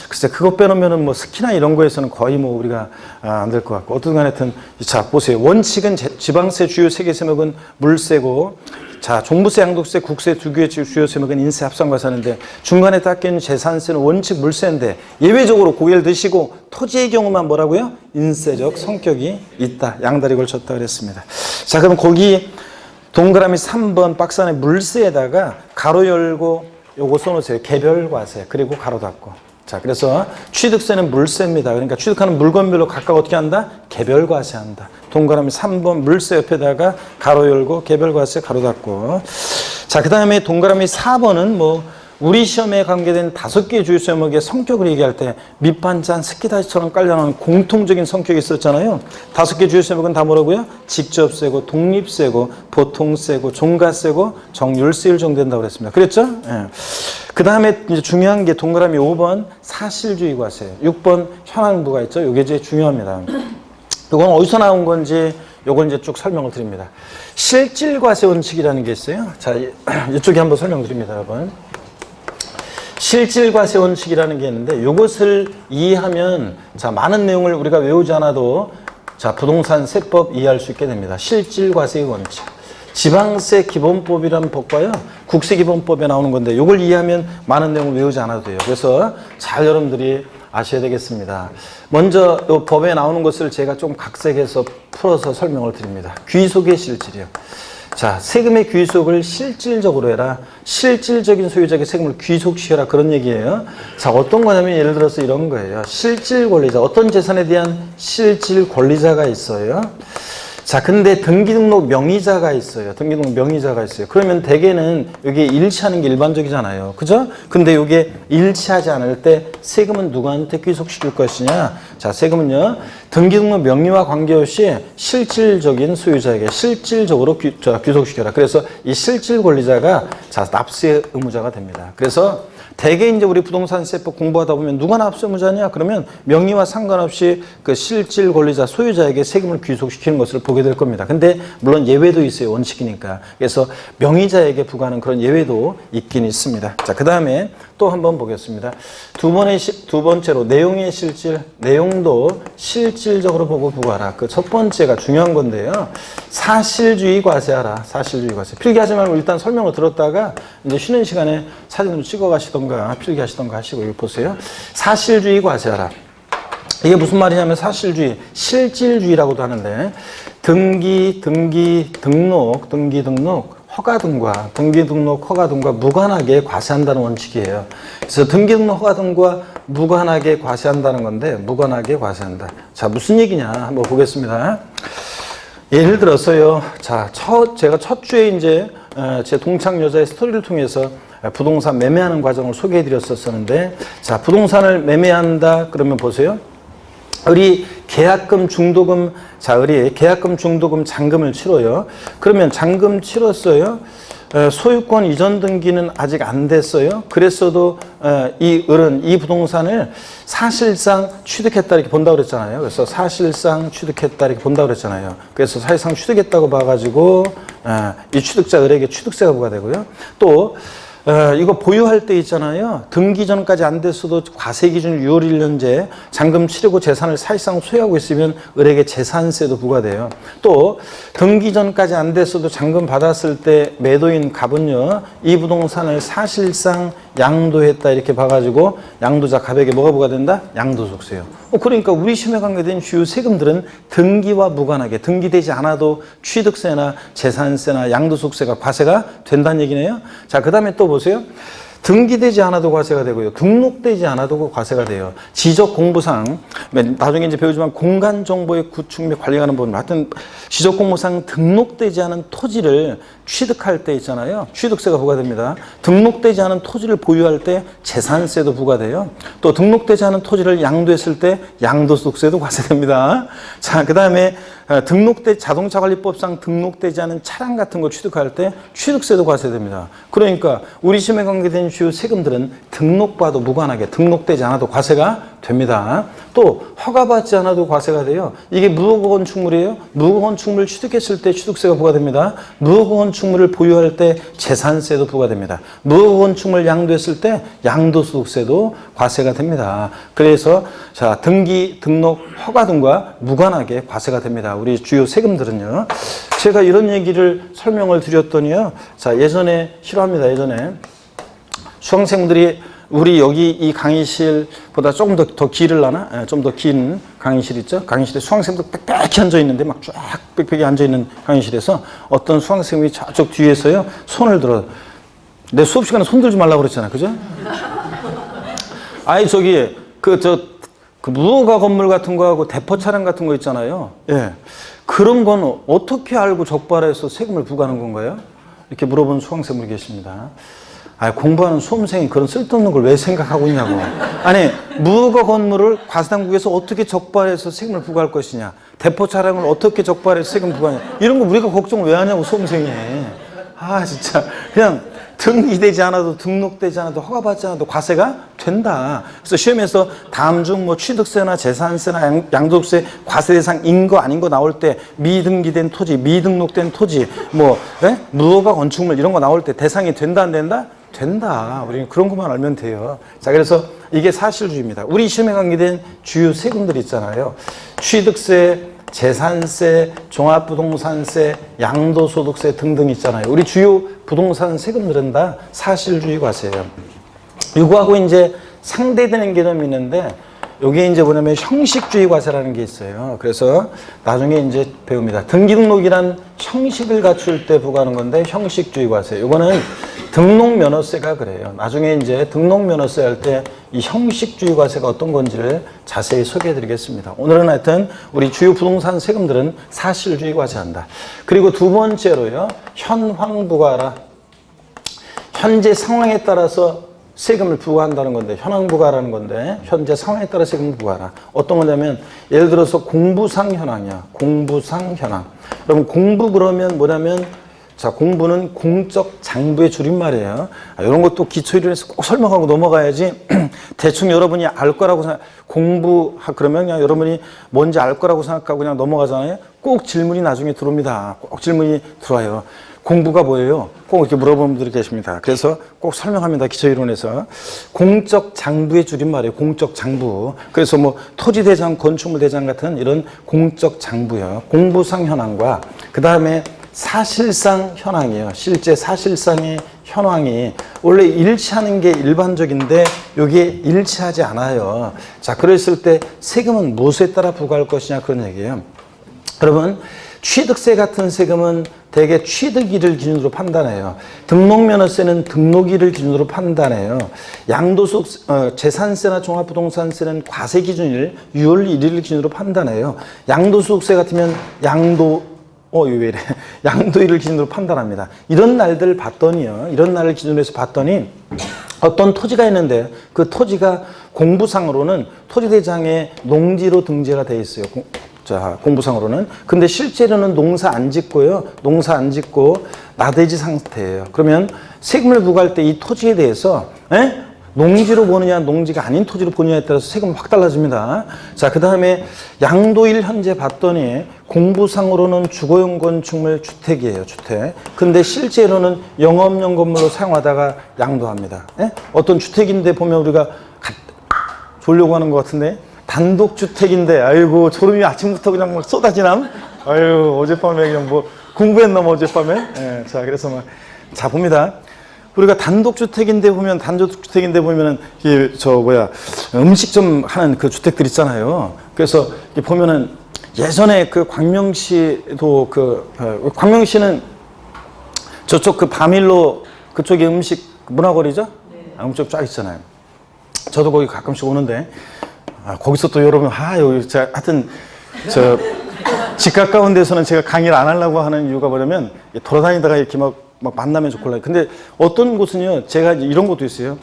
글쎄, 그거 빼놓으면은 스키나 이런 거에서는 거의 우리가 안 될 것 같고. 어떤 간에 하여튼, 자, 보세요. 원칙은 지방세 주요 세 개 세목은 물세고, 자, 종부세, 양도세, 국세 두 개의 주요 세목은 인세 합산과세하는데 중간에 딱 껴있는 재산세는 원칙 물세인데 예외적으로 고개를 드시고 토지의 경우만 뭐라고요? 인세적 성격이 있다. 양다리 걸쳤다 그랬습니다. 자, 그럼 거기 동그라미 3번 박스 안에 물세에다가 가로 열고 요거 써놓으세요. 개별과세 그리고 가로 닫고. 자, 그래서 취득세는 물세입니다. 그러니까 취득하는 물건별로 각각 어떻게 한다? 개별과세한다. 동그라미 3번 물세 옆에다가 가로 열고 개별과세 가로 닫고. 자, 그 다음에 동그라미 4번은 우리 시험에 관계된 5개의 주요 세목의 성격을 얘기할 때 밑반찬, 스키다시처럼 깔려나오는 공통적인 성격이 있었잖아요. 5개 주요 세목은 다 뭐라고요? 직접세고, 독립세고, 보통세고, 종가세고, 정률세율 정된다고 그랬습니다. 그랬죠? 예. 그 다음에 이제 중요한 게 동그라미 5번 사실주의 과세, 6번 현황부가 있죠. 이게 제일 중요합니다. 이건 어디서 나온 건지 요건 이제 쭉 설명을 드립니다. 실질과세 원칙이라는 게 있어요. 자, 이쪽에 한번 설명드립니다, 여러분. 실질과세 원칙이라는 게 있는데 이것을 이해하면 자, 많은 내용을 우리가 외우지 않아도 자, 부동산 세법 이해할 수 있게 됩니다. 실질과세의 원칙. 지방세 기본법이라는 법과요, 국세기본법에 나오는 건데 이걸 이해하면 많은 내용을 외우지 않아도 돼요. 그래서 잘 여러분들이 아셔야 되겠습니다. 먼저 이 법에 나오는 것을 제가 좀 각색해서 풀어서 설명을 드립니다. 귀속의 실질이요. 자, 세금의 귀속을 실질적으로 해라. 실질적인 소유자에게 세금을 귀속시켜라. 그런 얘기예요. 자, 어떤 거냐면 예를 들어서 이런 거예요. 실질 권리자. 어떤 재산에 대한 실질 권리자가 있어요. 자, 근데 등기등록 명의자가 있어요. 등기등록 명의자가 있어요. 그러면 대개는 여기에 일치하는 게 일반적이잖아요. 그죠? 근데 이게 일치하지 않을 때 세금은 누구한테 귀속시킬 것이냐? 자, 세금은요, 등기등록 명의와 관계없이 실질적인 소유자에게 실질적으로 귀속시켜라. 그래서 이 실질 권리자가 자, 납세 의무자가 됩니다. 그래서 대개 이제 우리 부동산세법 공부하다 보면 누가 납세 의무자냐? 그러면 명의와 상관없이 그 실질 권리자 소유자에게 세금을 귀속시키는 것을 보게 될 겁니다. 근데 물론 예외도 있어요. 원칙이니까. 그래서 명의자에게 부과하는 그런 예외도 있긴 있습니다. 자, 그 다음에 또 한번 보겠습니다. 두 번째로 내용의 실질, 내용도 실질적으로 보고 부과하라. 그 첫 번째가 중요한 건데요. 사실주의 과세하라. 사실주의 과세. 필기하지 말고 일단 설명을 들었다가 이제 쉬는 시간에 사진으로 찍어 가시던가 필기하시던가 하시고 이거 보세요. 사실주의 과세하라. 이게 무슨 말이냐면 사실주의, 실질주의라고도 하는데 등기, 등록, 허가 등과 등기 등록 허가 등과 무관하게 과세한다는 원칙이에요. 그래서 등기 등록 허가 등과 무관하게 과세한다는 건데 무관하게 과세한다. 자, 무슨 얘기냐 한번 보겠습니다. 예를 들어서요. 자, 제가 첫 주에 이제 제 동창 여자의 스토리를 통해서 부동산 매매하는 과정을 소개해 드렸었는데 자, 부동산을 매매한다 그러면 보세요. 우리 계약금, 중도금, 자, 우리 계약금, 중도금, 잔금을 치러요. 그러면 잔금 치렀어요. 소유권 이전 등기는 아직 안 됐어요. 그랬어도 이 을은 이 부동산을 사실상 취득했다 이렇게 본다고 그랬잖아요. 그래서 사실상 취득했다 이렇게 본다고 그랬잖아요. 그래서 사실상 취득했다고 봐가지고 이 취득자 을에게 취득세가 부과되고요. 또 이거 보유할 때 있잖아요. 등기 전까지 안 됐어도 과세 기준 6월 1년제 잔금 치르고 재산을 사실상 소유하고 있으면 을에게 재산세도 부과돼요. 또 등기 전까지 안 됐어도 잔금 받았을 때 매도인 갑은요, 이 부동산을 사실상 양도했다 이렇게 봐가지고 양도자 갑에게 뭐가 부과된다? 양도소득세요. 그러니까 우리 시험에 관계된 주요 세금들은 등기와 무관하게 등기되지 않아도 취득세나 재산세나 양도소득세가 과세가 된다는 얘기네요. 자, 그 다음에 또 보세요. 등기되지 않아도 과세가 되고요. 등록되지 않아도 과세가 돼요. 지적공부상, 나중에 이제 배우지만 공간정보의 구축 및 관리가 하는 부분, 하여튼 지적공부상 등록되지 않은 토지를 취득할 때 있잖아요. 취득세가 부과됩니다. 등록되지 않은 토지를 보유할 때 재산세도 부과돼요. 또 등록되지 않은 토지를 양도했을 때 양도소득세도 과세됩니다. 자, 그 다음에 자동차관리법상 등록되지 않은 차량 같은 거 취득할 때 취득세도 과세됩니다. 그러니까 우리 시험에 관계된 주요 세금들은 등록봐도 무관하게 등록되지 않아도 과세가 됩니다. 또 허가받지 않아도 과세가 돼요. 이게 무허가건축물이에요. 무허가건축물 취득했을 때 취득세가 부과됩니다. 무허가건축물을 보유할 때 재산세도 부과됩니다. 무허가건축물 양도했을 때 양도소득세도 과세가 됩니다. 그래서 자, 등기, 등록, 허가 등과 무관하게 과세가 됩니다. 우리 주요 세금들은요. 제가 이런 얘기를 설명을 드렸더니요. 자, 예전에 싫어합니다. 예전에 수강생들이 우리 여기 이 강의실보다 조금 더 길을라나? 좀 더 긴 강의실 있죠? 강의실에 수강생들 빽빽히 앉아있는데 막 쫙 빽빽히 앉아있는 강의실에서 어떤 수강생이 저쪽 뒤에서요, 손을 들어. 내 수업 시간에 손 들지 말라고 그랬잖아. 그죠? 아니, 저기, 그 무허가 건물 같은 거하고 대포 차량 같은 거 있잖아요. 예. 그런 건 어떻게 알고 적발해서 세금을 부과하는 건가요? 이렇게 물어보는 수강생분이 계십니다. 공부하는 수험생이 그런 쓸데없는 걸 왜 생각하고 있냐고. 아니, 무허가 건물을 과세당국에서 어떻게 적발해서 세금을 부과할 것이냐. 대포 차량을 어떻게 적발해서 세금 부과하냐. 이런 거 우리가 걱정을 왜 하냐고, 수험생이. 진짜. 그냥 등기되지 않아도 등록되지 않아도 허가받지 않아도 과세가 된다. 그래서 시험에서 다음 중 뭐 취득세나 재산세나 양도세 과세 대상인 거 아닌 거 나올 때 미등기된 토지, 미등록된 토지, 무허가 건축물 이런 거 나올 때 대상이 된다 안 된다? 된다. 우리는 그런 것만 알면 돼요. 자, 그래서 이게 사실주의입니다. 우리 시험에 관계된 주요 세금들 있잖아요. 취득세, 재산세, 종합부동산세, 양도소득세 등등 있잖아요. 우리 주요 부동산 세금들은 다 사실주의 과세예요. 이거하고 이제 상대되는 개념이 있는데, 이게 이제 뭐냐면 형식주의 과세라는 게 있어요. 그래서 나중에 이제 배웁니다. 등기등록이란 형식을 갖출 때 부과하는 건데 형식주의 과세. 이거는 등록면허세가 그래요. 나중에 이제 등록면허세 할 때 이 형식주의 과세가 어떤 건지를 자세히 소개해 드리겠습니다. 오늘은 하여튼 우리 주요 부동산 세금들은 사실주의 과세한다. 그리고 두 번째로요, 현황부과라. 현재 상황에 따라서 세금을 부과한다는 건데, 현황부과라는 건데, 현재 상황에 따라 세금을 부과하라. 어떤 거냐면, 예를 들어서 공부상 현황이야. 공부상 현황. 여러분, 공부 그러면 뭐냐면, 자, 공부는 공적 장부의 줄임말이에요. 이런 것도 기초이론에서 꼭 설명하고 넘어가야지, 대충 여러분이 알 거라고 생각, 그러면 그냥 여러분이 뭔지 알 거라고 생각하고 그냥 넘어가잖아요. 꼭 질문이 나중에 들어옵니다. 꼭 질문이 들어와요. 공부가 뭐예요? 꼭 이렇게 물어보는 분들이 계십니다. 그래서 꼭 설명합니다. 기초이론에서. 공적 장부의 줄임말이에요. 공적 장부. 그래서 뭐 토지대장, 건축물대장 같은 이런 공적 장부요. 공부상 현황과 그 다음에 사실상 현황이에요. 실제 사실상의 현황이 원래 일치하는 게 일반적인데 이게 일치하지 않아요. 자, 그랬을 때 세금은 무엇에 따라 부과할 것이냐 그런 얘기예요. 여러분, 취득세 같은 세금은 대개 취득일을 기준으로 판단해요. 등록면허세는 등록일을 기준으로 판단해요. 양도소득, 재산세나 종합부동산세는 과세 기준일 6월 1일을 기준으로 판단해요. 양도소득세 같으면 왜 이래? 양도일을 기준으로 판단합니다. 이런 날들 봤더니요. 이런 날을 기준으로 해서 봤더니 어떤 토지가 있는데 그 토지가 공부상으로는 토지대장에 농지로 등재가 돼 있어요. 자, 공부상으로는. 근데 실제로는 농사 안 짓고요. 농사 안 짓고 나대지 상태예요. 그러면 세금을 부과할 때 이 토지에 대해서 농지로 보느냐 농지가 아닌 토지로 보느냐에 따라서 세금이 확 달라집니다. 자, 그 다음에 양도일 현재 봤더니 공부상으로는 주거용 건축물 주택이에요. 주택. 근데 실제로는 영업용 건물로 사용하다가 양도합니다. 어떤 주택인데 보면 우리가 졸려고 하는 것 같은데 단독주택인데 아이고 졸음이 아침부터 그냥 막 쏟아지남. 아유 어젯밤에 그냥 뭐 공부했나 뭐 어젯밤에. 자 그래서 막 자 봅니다. 우리가 단독주택인데 보면은 이게 음식점 하는 그 주택들 있잖아요. 그래서 보면은 예전에 그 광명시도 광명시는 저쪽 그 바밀로 그쪽에 음식 문화거리죠? 음식 쫙 있잖아요. 저도 거기 가끔씩 오는데 거기서 또 여러분 여기 하여튼 집 가까운 데서는 제가 강의를 안 하려고 하는 이유가 뭐냐면 돌아다니다가 이렇게 막 만나면 좋겠어요. 근데 어떤 곳은요, 제가 이런 것도 있어요.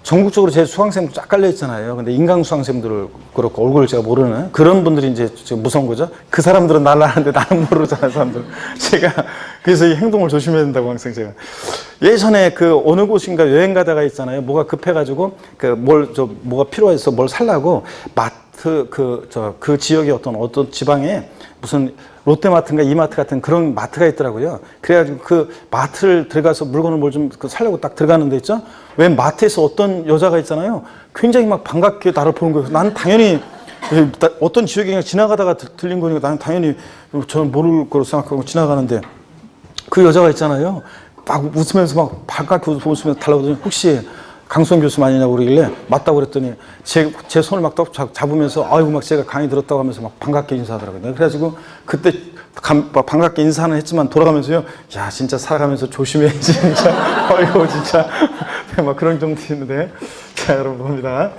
전국적으로 제 수강생들 쫙 깔려 있잖아요. 근데 인강 수강생들을 그렇고 얼굴을 제가 모르는 그런 분들이 이제 무서운 거죠. 그 사람들은 날 아는데 나는 모르잖아요, 사람들. 제가 그래서 이 행동을 조심해야 된다고 항상 제가. 예전에 그 어느 곳인가 여행 가다가 있잖아요. 뭐가 급해가지고 뭐가 필요해서 뭘 살라고 마트 그 지역의 어떤 지방에 무슨 롯데마트인가 이마트 같은 그런 마트가 있더라고요. 그래가지고 그 마트를 들어가서 물건을 뭘 좀 사려고 딱 들어가는 데 있죠. 왜 마트에서 어떤 여자가 있잖아요. 굉장히 막 반갑게 나를 보는 거예요. 난 당연히 어떤 지역에 그냥 지나가다가 들린 거니까 나는 당연히 저는 모를 거로 생각하고 지나가는데 그 여자가 있잖아요. 막 웃으면서 막 반갑게 웃으면서 달라고더니 혹시 강수원 교수 아니냐고 그러길래 맞다고 그랬더니 제 손을 막 잡으면서 아이고 막 제가 강의 들었다고 하면서 막 반갑게 인사하더라고요. 그래가지고 그때 반갑게 인사는 했지만 돌아가면서요. 야 진짜 살아가면서 조심해야지 진짜. 아이고 진짜 막 그런 정도 있는데 자 여러분 봅니다.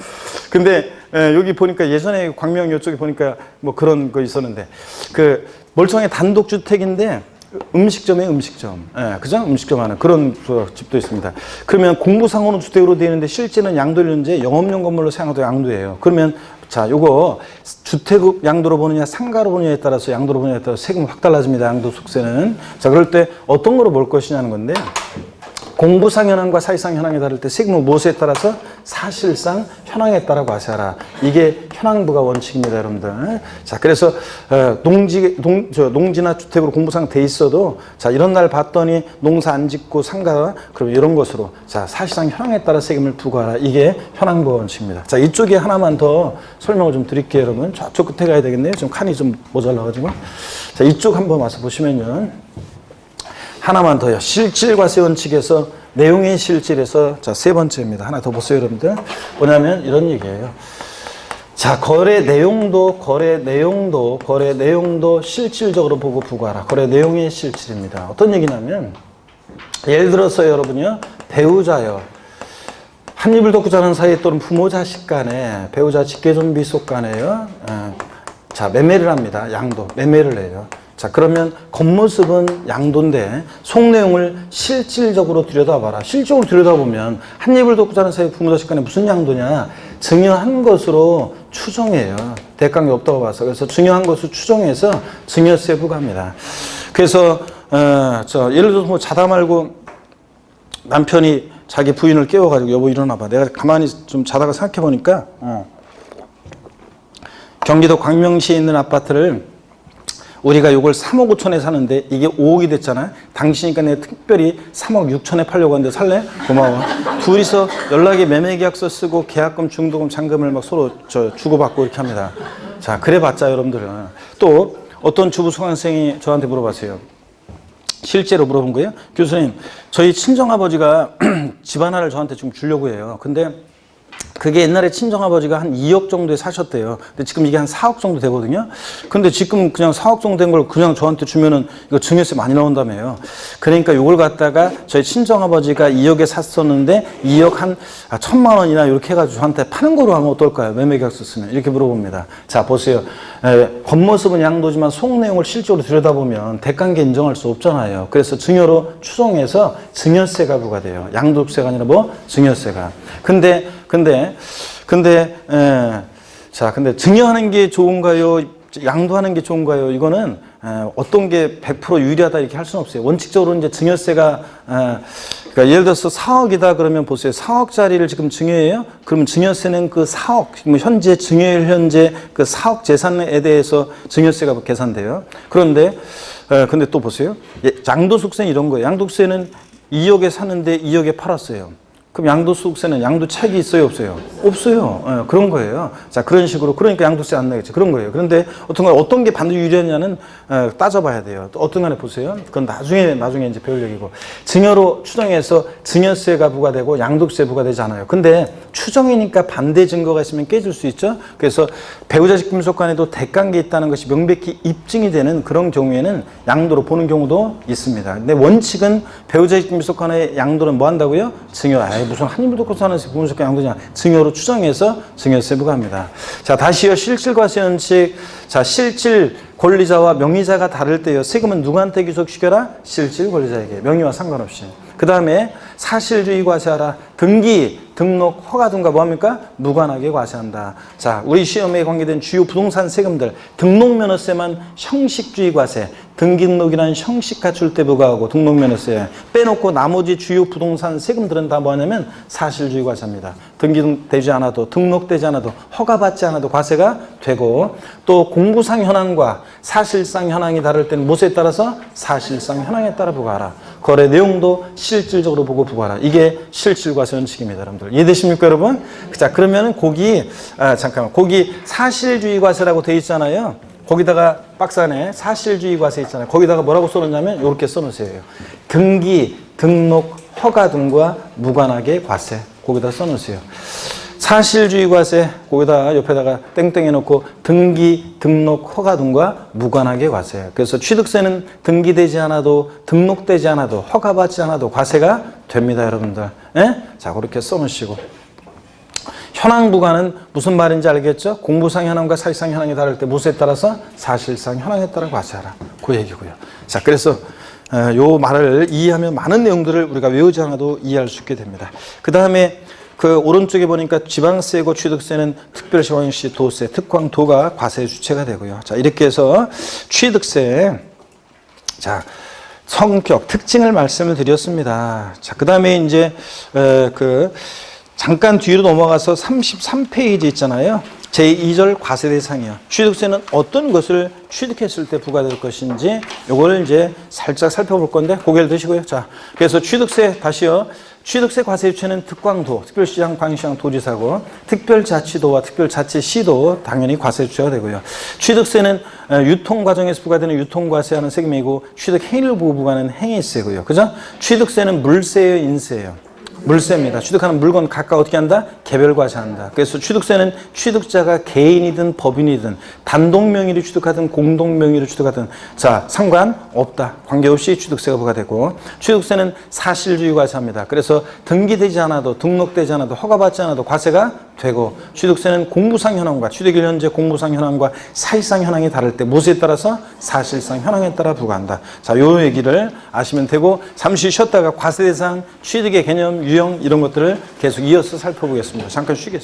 근데 여기 보니까 예전에 광명 이쪽에 보니까 뭐 그런 거 있었는데 그 멀쩡히 단독주택인데 음식점에 음식점. 그죠? 음식점 하는 그런 집도 있습니다. 그러면 공부상으로는 주택으로 되어 있는데 실제는 양도일 현재 영업용 건물로 사용하도 양도예요. 그러면 자, 요거 주택 양도로 보느냐 상가로 보느냐에 따라서 양도로 보느냐에 따라서 세금이 확 달라집니다. 양도속세는. 자, 그럴 때 어떤 거로 볼 것이냐는 건데 공부상 현황과 사실상 현황에 다를 때 세금은 무엇에 따라서 사실상 현황에 따라 과세하라. 이게 현황부가 원칙입니다, 여러분들. 자, 그래서 농지나 주택으로 공부상 돼 있어도 자 이런 날 봤더니 농사 안 짓고 상가 그럼 이런 것으로 자 사실상 현황에 따라 세금을 부과하라. 이게 현황부 원칙입니다. 자, 이쪽에 하나만 더 설명을 좀 드릴게요, 여러분. 저쪽 끝에 가야 되겠네요. 지금 칸이 좀 모자라가지고. 자, 이쪽 한번 와서 보시면요. 하나만 더요. 실질과세 원칙에서 내용의 실질에서 자, 세 번째입니다. 하나 더 보세요, 여러분들. 뭐냐면 이런 얘기예요. 자, 거래 내용도 실질적으로 보고 부과하라. 거래 내용의 실질입니다. 어떤 얘기냐면 예를 들어서 여러분요. 배우자요. 한 입을 덮고 자는 사이 또는 부모 자식 간에 배우자 직계존 비속 간에요. 자, 매매를 합니다. 양도. 매매를 해요. 자, 그러면 겉모습은 양도인데 속내용을 실질적으로 들여다봐라. 실질적으로 들여다보면 한 입을 덮고 자는 사이 부모 자식 간에 무슨 양도냐? 증여한 것으로 추정해요. 대가가 없다고 봐서. 그래서 증여한 것을 추정해서 증여세 부과합니다. 그래서 예를 들어서 뭐 자다 말고 남편이 자기 부인을 깨워가지고 여보 일어나봐. 내가 가만히 좀 자다가 생각해보니까 경기도 광명시에 있는 아파트를 우리가 이걸 3억 5천에 사는데 이게 5억이 됐잖아요. 당신이니까 내가 특별히 3억 6천에 팔려고 하는데 살래? 고마워. 둘이서 연락에 매매계약서 쓰고 계약금, 중도금, 잔금을 막 서로 주고받고 이렇게 합니다. 자, 그래봤자 여러분들은 또 어떤 주부 수강생이 저한테 물어봤어요. 실제로 물어본 거예요. 교수님, 저희 친정아버지가 집 하나를 저한테 좀 주려고 해요. 근데 그게 옛날에 친정아버지가 한 2억 정도에 사셨대요. 근데 지금 이게 한 4억 정도 되거든요. 근데 지금 그냥 4억 정도 된 걸 그냥 저한테 주면은 이거 증여세 많이 나온다며요. 그러니까 이걸 갖다가 저희 친정아버지가 2억에 샀었는데 2억 한 1,000만 원이나 이렇게 해가지고 저한테 파는 거로 하면 어떨까요? 매매계약서 쓰면. 이렇게 물어봅니다. 자, 보세요. 겉모습은 양도지만 속 내용을 실제로 들여다보면 대가관계 인정할 수 없잖아요. 그래서 증여로 추정해서 증여세가 부과돼요. 양도세가 아니라 뭐? 증여세가. 근데 증여하는 게 좋은가요? 양도하는 게 좋은가요? 이거는 어떤 게 100% 유리하다 이렇게 할 수는 없어요. 원칙적으로 이제 증여세가 그러니까 예를 들어서 4억이다 그러면 보세요. 4억짜리를 지금 증여해요. 그러면 증여세는 그 4억 현재 증여일 현재 그 4억 재산에 대해서 증여세가 계산돼요. 그런데 근데 또 보세요. 양도소득세는 이런 거예요. 양도소득세는 2억에 샀는데 2억에 팔았어요. 그럼 양도소득세는 양도차익이 있어요, 없어요? 없어요. 그런 거예요. 자, 그런 식으로. 그러니까 양도세 안 나겠죠. 그런 거예요. 그런데 어떤 게 반드시 유리하냐는 따져봐야 돼요. 또 어떤 간에 보세요. 그건 나중에 이제 배울 얘기고. 증여로 추정해서 증여세가 부과되고 양도세 부과되지 않아요. 근데 추정이니까 반대 증거가 있으면 깨질 수 있죠. 그래서 배우자 직분속간에도 대가관계 있다는 것이 명백히 입증이 되는 그런 경우에는 양도로 보는 경우도 있습니다. 근데 원칙은 배우자 직분속간의 양도는 뭐 한다고요? 증여. 무슨 한입을 놓고 사는 부분속간 양도냐. 증여로 추정해서 증여세 부과합니다. 자, 다시요. 실질과세원칙. 자, 실질 권리자와 명의자가 다를 때요. 세금은 누구한테 귀속시켜라? 실질 권리자에게. 명의와 상관없이. 그 다음에 사실주의 과세하라. 등기, 등록, 허가 등과 뭐합니까? 무관하게 과세한다. 자, 우리 시험에 관계된 주요 부동산 세금들 등록면허세만 형식주의 과세, 등기등록이라는 형식 갖출 때 부과하고 등록면허세 빼놓고 나머지 주요 부동산 세금들은 다 뭐냐면 사실주의 과세입니다. 등기되지 않아도 등록되지 않아도 허가받지 않아도 과세가 되고 또 공부상 현황과 사실상 현황이 다를 때는 무엇에 따라서 사실상 현황에 따라 부과하라. 거래 내용도 실질적으로 보고 부과하라. 이게 실질과세 원칙입니다, 여러분들. 이해되십니까, 여러분? 자, 그러면은 거기 사실주의 과세라고 돼 있잖아요. 거기다가 박스 안에 사실주의 과세 있잖아요. 거기다가 뭐라고 써놓냐면 이렇게 써놓으세요. 등기, 등록, 허가 등과 무관하게 과세. 거기다 써놓으세요. 사실주의 과세 거기다 옆에다가 땡땡 해놓고 등기, 등록, 허가 등과 무관하게 과세. 그래서 취득세는 등기되지 않아도 등록되지 않아도 허가받지 않아도 과세가 됩니다, 여러분들. 예? 자, 그렇게 써놓으시고. 현황 부과는 무슨 말인지 알겠죠? 공부상 현황과 사실상 현황이 다를 때 무엇에 따라서 사실상 현황에 따라 과세하라. 그 얘기고요. 자, 그래서 요 말을 이해하면 많은 내용들을 우리가 외우지 않아도 이해할 수 있게 됩니다. 그 다음에 그 오른쪽에 보니까 지방세고 취득세는 특별시황시 도세, 특광도가 과세 주체가 되고요. 자, 이렇게 해서 취득세, 자, 성격, 특징을 말씀을 드렸습니다. 자, 그 다음에 이제 잠깐 뒤로 넘어가서 33페이지 있잖아요. 제2절 과세 대상이요. 취득세는 어떤 것을 취득했을 때 부과될 것인지 요거를 이제 살짝 살펴볼 건데 고개를 드시고요. 자, 그래서 취득세 다시요. 취득세 과세 주체는 특광도, 특별시장, 광역시장, 도지사고 특별자치도와 특별자치시도 당연히 과세 주체가 되고요. 취득세는 유통 과정에서 부과되는 유통과세하는 세금이고 취득 행위를 보고 부과하는 행위세고요. 그죠? 취득세는 물세예요, 인세예요? 물세입니다. 취득하는 물건 각각 어떻게 한다? 개별과세한다. 그래서 취득세는 취득자가 개인이든 법인이든 단독 명의로 취득하든 공동 명의로 취득하든 자, 상관없다. 관계없이 취득세가 부과되고 취득세는 사실주의 과세합니다. 그래서 등기되지 않아도 등록되지 않아도 허가받지 않아도 과세가 되고 취득세는 공부상 현황과 취득일 현재 공부상 현황과 사실상 현황이 다를 때 무엇에 따라서 사실상 현황에 따라 부과한다. 자, 요 얘기를 아시면 되고 잠시 쉬었다가 과세 대상, 취득의 개념, 유형 이런 것들을 계속 이어서 살펴보겠습니다. 잠깐 쉬겠습니다.